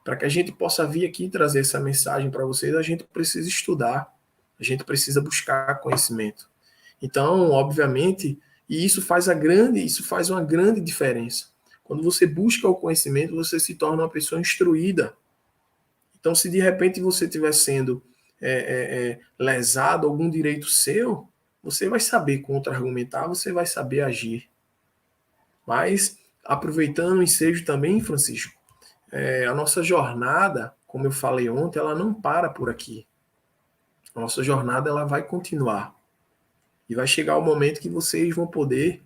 Para que a gente possa vir aqui e trazer essa mensagem para vocês, a gente precisa estudar, a gente precisa buscar conhecimento. Então, obviamente, e isso faz uma grande diferença. Quando você busca o conhecimento, você se torna uma pessoa instruída. Então, se de repente você estiver sendo lesado algum direito seu, você vai saber contra-argumentar, você vai saber agir. Mas, aproveitando o ensejo também, Francisco, a nossa jornada, como eu falei ontem, ela não para por aqui. A nossa jornada ela vai continuar. E vai chegar o momento que vocês vão poder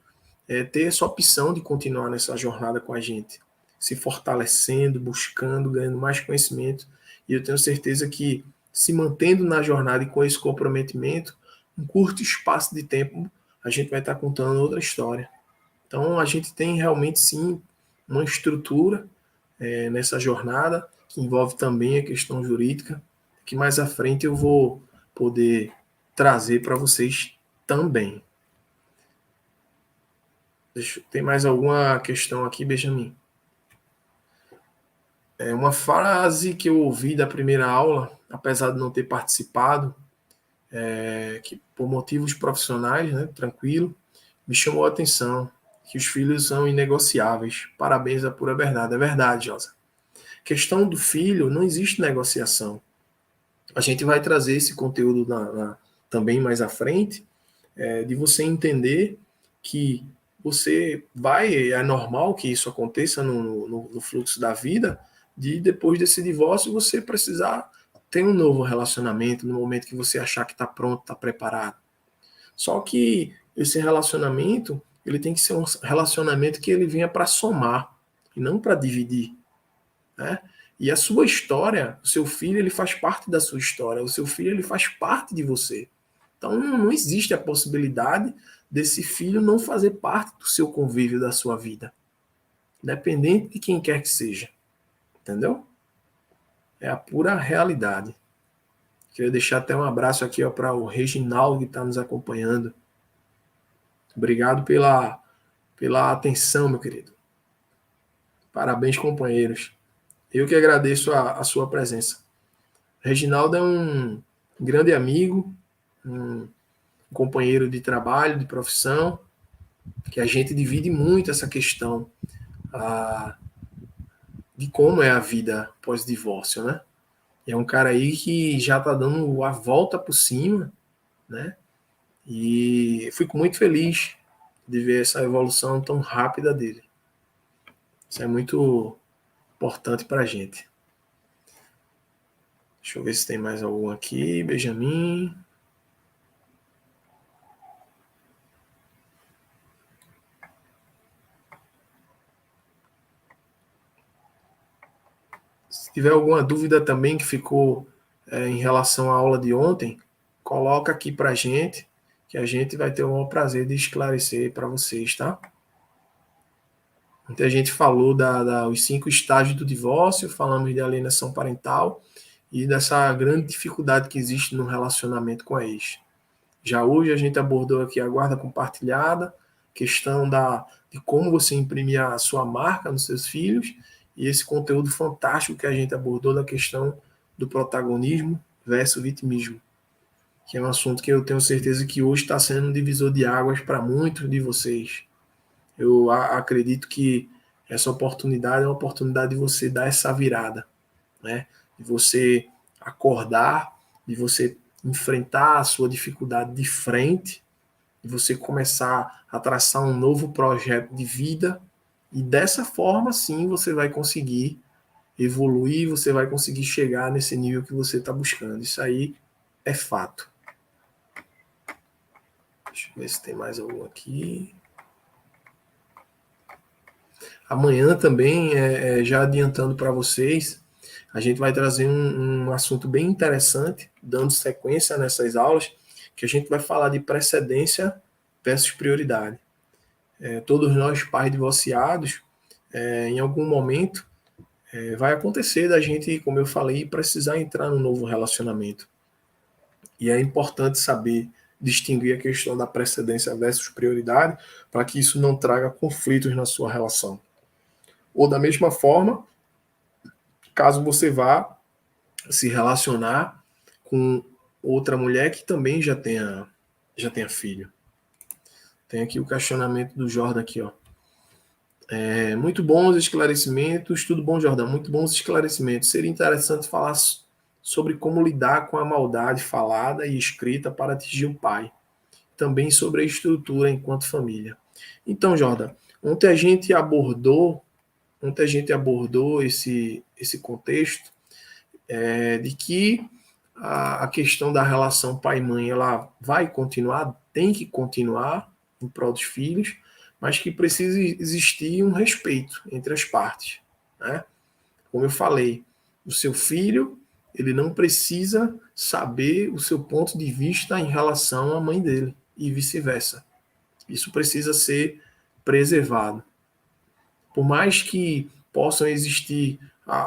ter essa opção de continuar nessa jornada com a gente, se fortalecendo, buscando, ganhando mais conhecimento. E eu tenho certeza que, se mantendo na jornada e com esse comprometimento, um curto espaço de tempo, a gente vai estar contando outra história. Então, a gente tem realmente, sim, uma estrutura nessa jornada, que envolve também a questão jurídica, que mais à frente eu vou poder trazer para vocês também. Tem mais alguma questão aqui, Benjamin? Uma frase que eu ouvi da primeira aula, apesar de não ter participado, que por motivos profissionais, né, tranquilo, me chamou a atenção, que os filhos são inegociáveis. Parabéns, a pura verdade. É verdade, Josa. Questão do filho, não existe negociação. A gente vai trazer esse conteúdo também mais à frente, de você entender que é normal que isso aconteça no fluxo da vida, de depois desse divórcio você precisar ter um novo relacionamento no momento que você achar que está pronto, está preparado. Só que esse relacionamento, ele tem que ser um relacionamento que ele venha para somar e não para dividir, né? E a sua história, o seu filho, ele faz parte da sua história, o seu filho, ele faz parte de você. Então não existe a possibilidade desse filho não fazer parte do seu convívio, da sua vida, independente de quem quer que seja. Entendeu? É a pura realidade. Queria deixar até um abraço aqui para o Reginaldo que está nos acompanhando. Obrigado pela atenção, meu querido. Parabéns, companheiros. Eu que agradeço a sua presença. Reginaldo é um grande amigo, um companheiro de trabalho, de profissão, que a gente divide muito essa questão de como é a vida pós-divórcio, né? E é um cara aí que já está dando a volta por cima, né? E fico muito feliz de ver essa evolução tão rápida dele. Isso é muito importante para a gente. Deixa eu ver se tem mais algum aqui. Benjamin. Se tiver alguma dúvida também que ficou em relação à aula de ontem, coloca aqui para a gente, que a gente vai ter o maior prazer de esclarecer para vocês, tá? Ontem a gente falou os 5 estágios do divórcio, falamos de alienação parental e dessa grande dificuldade que existe no relacionamento com a ex. Já hoje a gente abordou aqui a guarda compartilhada, questão de como você imprimir a sua marca nos seus filhos, e esse conteúdo fantástico que a gente abordou da questão do protagonismo versus vitimismo, que é um assunto que eu tenho certeza que hoje está sendo um divisor de águas para muitos de vocês. Eu acredito que essa oportunidade é uma oportunidade de você dar essa virada, né? De você acordar, de você enfrentar a sua dificuldade de frente, de você começar a traçar um novo projeto de vida, e dessa forma, sim, você vai conseguir evoluir, você vai conseguir chegar nesse nível que você está buscando. Isso aí é fato. Deixa eu ver se tem mais algum aqui. Amanhã também, já adiantando para vocês, a gente vai trazer um assunto bem interessante, dando sequência nessas aulas, que a gente vai falar de precedência versus prioridade. Todos nós, pais divorciados, em algum momento, vai acontecer da gente, como eu falei, precisar entrar num novo relacionamento. E é importante saber distinguir a questão da precedência versus prioridade, para que isso não traga conflitos na sua relação. Ou da mesma forma, caso você vá se relacionar com outra mulher que também já tenha filho. Tem aqui o questionamento do Jordan aqui, ó. Muito bons esclarecimentos. Tudo bom, Jordan? Muito bons esclarecimentos. Seria interessante falar sobre como lidar com a maldade falada e escrita para atingir o pai. Também sobre a estrutura enquanto família. Então, Jordan, ontem a gente abordou esse contexto de que a questão da relação pai-mãe ela vai continuar, tem que continuar em prol dos filhos, mas que precisa existir um respeito entre as partes, né? Como eu falei, o seu filho ele não precisa saber o seu ponto de vista em relação à mãe dele e vice-versa. Isso precisa ser preservado. Por mais que possam existir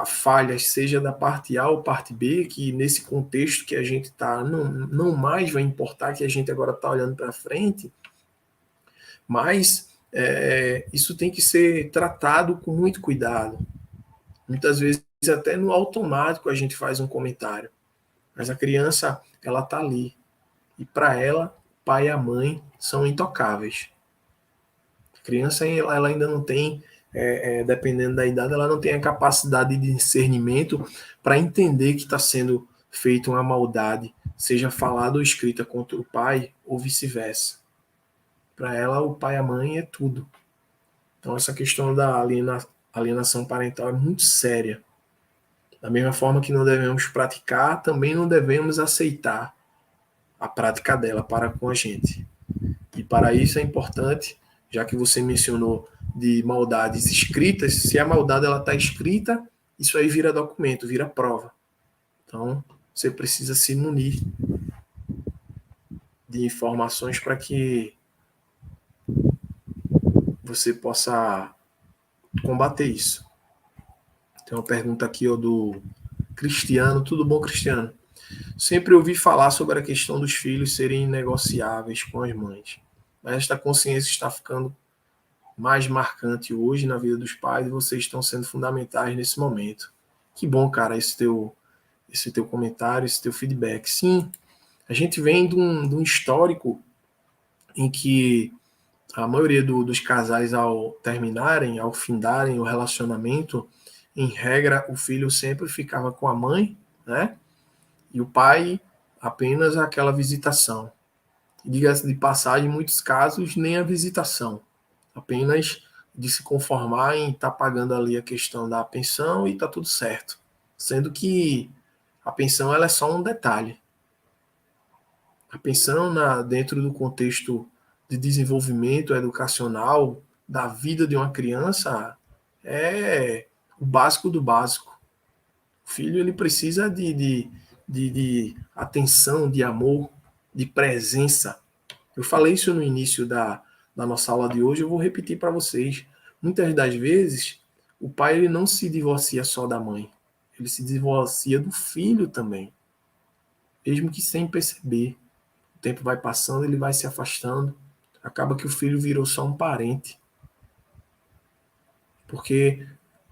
falhas, seja da parte A ou parte B, que nesse contexto que a gente está, não mais vai importar, que a gente agora está olhando para frente, mas isso tem que ser tratado com muito cuidado. Muitas vezes até no automático a gente faz um comentário, mas a criança ela está ali, e para ela, o pai e a mãe são intocáveis. A criança ela ainda não tem dependendo da idade, ela não tem a capacidade de discernimento para entender que está sendo feita uma maldade, seja falada ou escrita contra o pai, ou vice-versa. Para ela, o pai e a mãe é tudo. Então, essa questão da alienação parental é muito séria. Da mesma forma que não devemos praticar, também não devemos aceitar a prática dela para com a gente. E para isso é importante, já que você mencionou de maldades escritas, se a maldade ela está escrita, isso aí vira documento, vira prova. Então, você precisa se munir de informações para que você possa combater isso. Tem uma pergunta aqui do Cristiano. Tudo bom, Cristiano? Sempre ouvi falar sobre a questão dos filhos serem negociáveis com as mães, mas esta consciência está ficando mais marcante hoje na vida dos pais e vocês estão sendo fundamentais nesse momento. Que bom, cara, esse teu comentário, esse teu feedback. Sim, a gente vem de um histórico em que a maioria dos casais, ao terminarem, ao findarem o relacionamento, em regra, o filho sempre ficava com a mãe, né? E o pai apenas aquela visitação. Diga-se de passagem, em muitos casos, nem a visitação. Apenas de se conformar em estar pagando ali a questão da pensão e está tudo certo. Sendo que a pensão ela é só um detalhe. A pensão, dentro do contexto de desenvolvimento educacional da vida de uma criança, é o básico do básico. O filho ele precisa de atenção, de amor, de presença. Eu falei isso no início da nossa aula de hoje, eu vou repetir para vocês. Muitas das vezes, o pai ele não se divorcia só da mãe, ele se divorcia do filho também, mesmo que sem perceber. O tempo vai passando, ele vai se afastando, acaba que o filho virou só um parente. Porque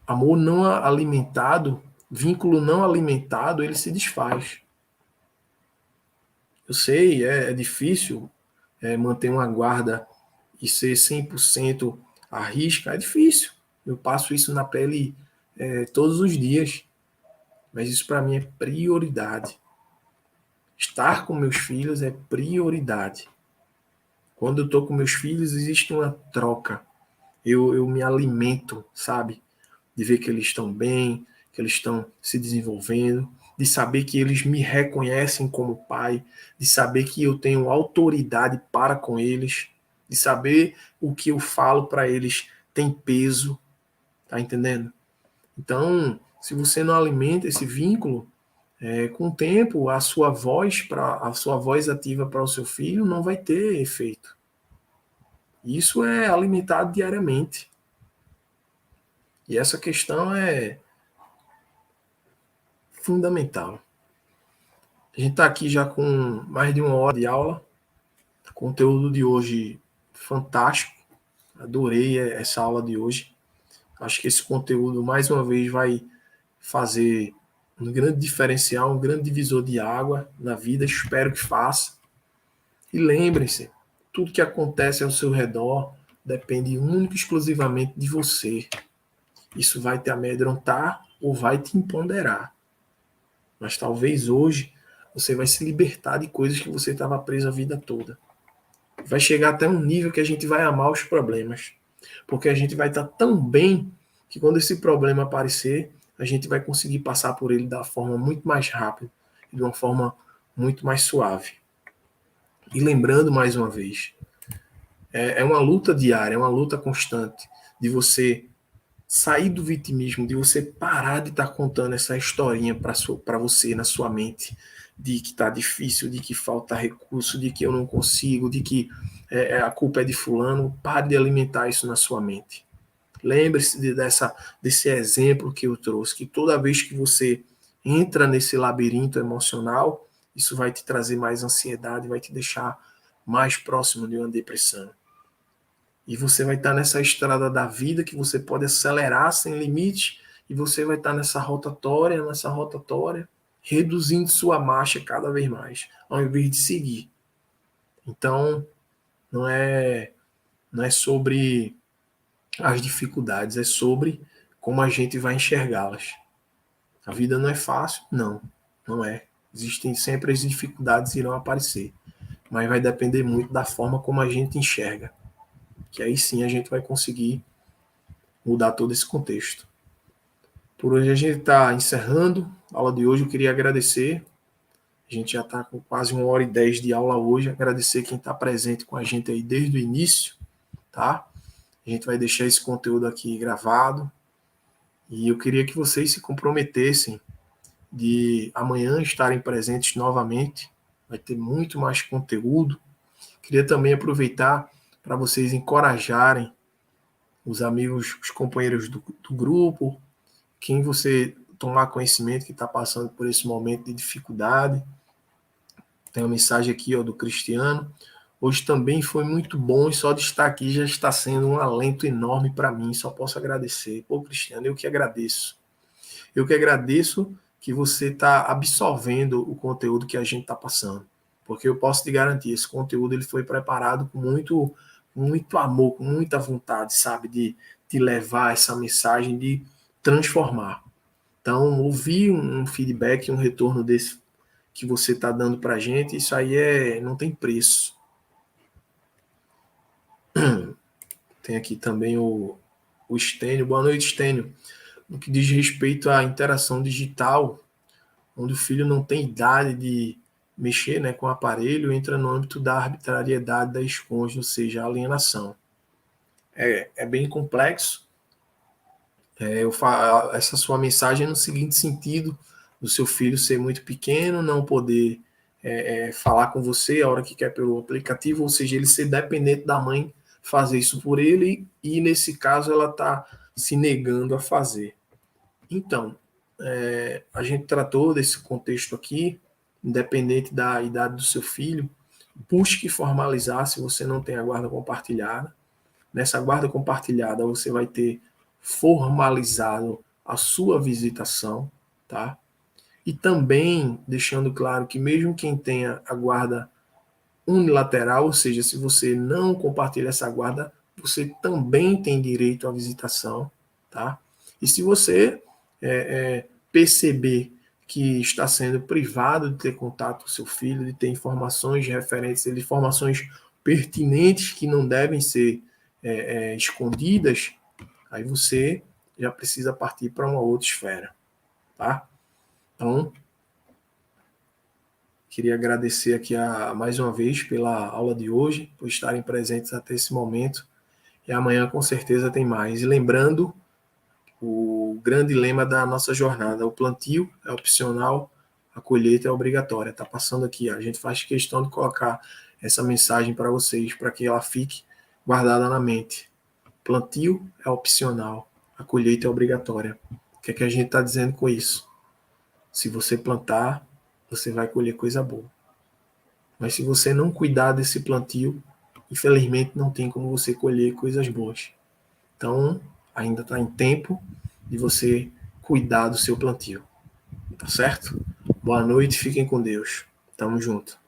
amor não alimentado, vínculo não alimentado, ele se desfaz. Eu sei, é difícil manter uma guarda e ser 100% à risca, é difícil. Eu passo isso na pele todos os dias. Mas isso para mim é prioridade. Estar com meus filhos é prioridade. Quando eu estou com meus filhos, existe uma troca. Eu me alimento, sabe? De ver que eles estão bem, que eles estão se desenvolvendo, de saber que eles me reconhecem como pai, de saber que eu tenho autoridade para com eles, de saber o que eu falo para eles tem peso, tá entendendo? Então, se você não alimenta esse vínculo, com o tempo a sua voz ativa para o seu filho não vai ter efeito. Isso é alimentado diariamente. E essa questão é fundamental. A gente está aqui já com mais de 1 hora de aula. O conteúdo de hoje fantástico. Adorei essa aula de hoje. Acho que esse conteúdo, mais uma vez, vai fazer um grande diferencial, um grande divisor de água na vida. Espero que faça. E lembrem-se, tudo que acontece ao seu redor depende único e exclusivamente de você. Isso vai te amedrontar ou vai te empoderar. Mas talvez hoje você vai se libertar de coisas que você estava preso a vida toda. Vai chegar até um nível que a gente vai amar os problemas. Porque a gente vai estar tão bem que quando esse problema aparecer, a gente vai conseguir passar por ele da forma muito mais rápida e de uma forma muito mais suave. E lembrando mais uma vez, é uma luta diária, é uma luta constante de você sair do vitimismo, de você parar de estar contando essa historinha para você na sua mente, de que está difícil, de que falta recurso, de que eu não consigo, de que a culpa é de fulano. Pare de alimentar isso na sua mente. Lembre-se desse exemplo que eu trouxe, que toda vez que você entra nesse labirinto emocional, isso vai te trazer mais ansiedade, vai te deixar mais próximo de uma depressão. E você vai estar nessa estrada da vida que você pode acelerar sem limite, e você vai estar nessa rotatória, reduzindo sua marcha cada vez mais, ao invés de seguir. Então, não é sobre as dificuldades, é sobre como a gente vai enxergá-las. A vida não é fácil? Não, não é. Existem sempre as dificuldades que irão aparecer, mas vai depender muito da forma como a gente enxerga, que aí sim a gente vai conseguir mudar todo esse contexto. Por hoje a gente está encerrando a aula de hoje. Eu queria agradecer. A gente já está com quase 1h10 de aula hoje. Agradecer quem está presente com a gente aí desde o início, tá? A gente vai deixar esse conteúdo aqui gravado. E eu queria que vocês se comprometessem de amanhã estarem presentes novamente. Vai ter muito mais conteúdo. Queria também aproveitar para vocês encorajarem os amigos, os companheiros do grupo, quem você tomar conhecimento que está passando por esse momento de dificuldade. Tem uma mensagem aqui do Cristiano. Hoje também foi muito bom e só de estar aqui já está sendo um alento enorme para mim. Só posso agradecer. Pô, Cristiano, eu que agradeço. Eu que agradeço que você está absorvendo o conteúdo que a gente está passando. Porque eu posso te garantir, esse conteúdo ele foi preparado com muito amor, com muita vontade, sabe? De levar essa mensagem, de transformar. Então, ouvir um feedback, um retorno desse que você está dando para a gente, isso aí não tem preço. Tem aqui também o Stênio. Boa noite, Stênio. No que diz respeito à interação digital, onde o filho não tem idade de mexer, né, com o aparelho, entra no âmbito da arbitrariedade da esconde, ou seja, a alienação. É bem complexo. Essa sua mensagem é no seguinte sentido, do seu filho ser muito pequeno, não poder falar com você a hora que quer pelo aplicativo, ou seja, ele ser dependente da mãe fazer isso por ele, e nesse caso ela está se negando a fazer. Então, a gente tratou desse contexto aqui, independente da idade do seu filho, busque formalizar se você não tem a guarda compartilhada. Nessa guarda compartilhada você vai ter formalizado a sua visitação, tá? E também deixando claro que mesmo quem tenha a guarda unilateral, ou seja, se você não compartilha essa guarda, você também tem direito à visitação, tá? E se você perceber que está sendo privado de ter contato com seu filho, de ter informações referentes, informações pertinentes que não devem ser escondidas, aí você já precisa partir para uma outra esfera, tá? Então, queria agradecer aqui mais uma vez pela aula de hoje, por estarem presentes até esse momento. E amanhã, com certeza, tem mais. E lembrando, o grande lema da nossa jornada, o plantio é opcional, a colheita é obrigatória. Está passando aqui, a gente faz questão de colocar essa mensagem para vocês, para que ela fique guardada na mente. Plantio é opcional, a colheita é obrigatória. O que é que a gente está dizendo com isso? Se você plantar, você vai colher coisa boa. Mas se você não cuidar desse plantio, infelizmente não tem como você colher coisas boas. Então, ainda está em tempo de você cuidar do seu plantio. Tá certo? Boa noite, fiquem com Deus. Tamo junto.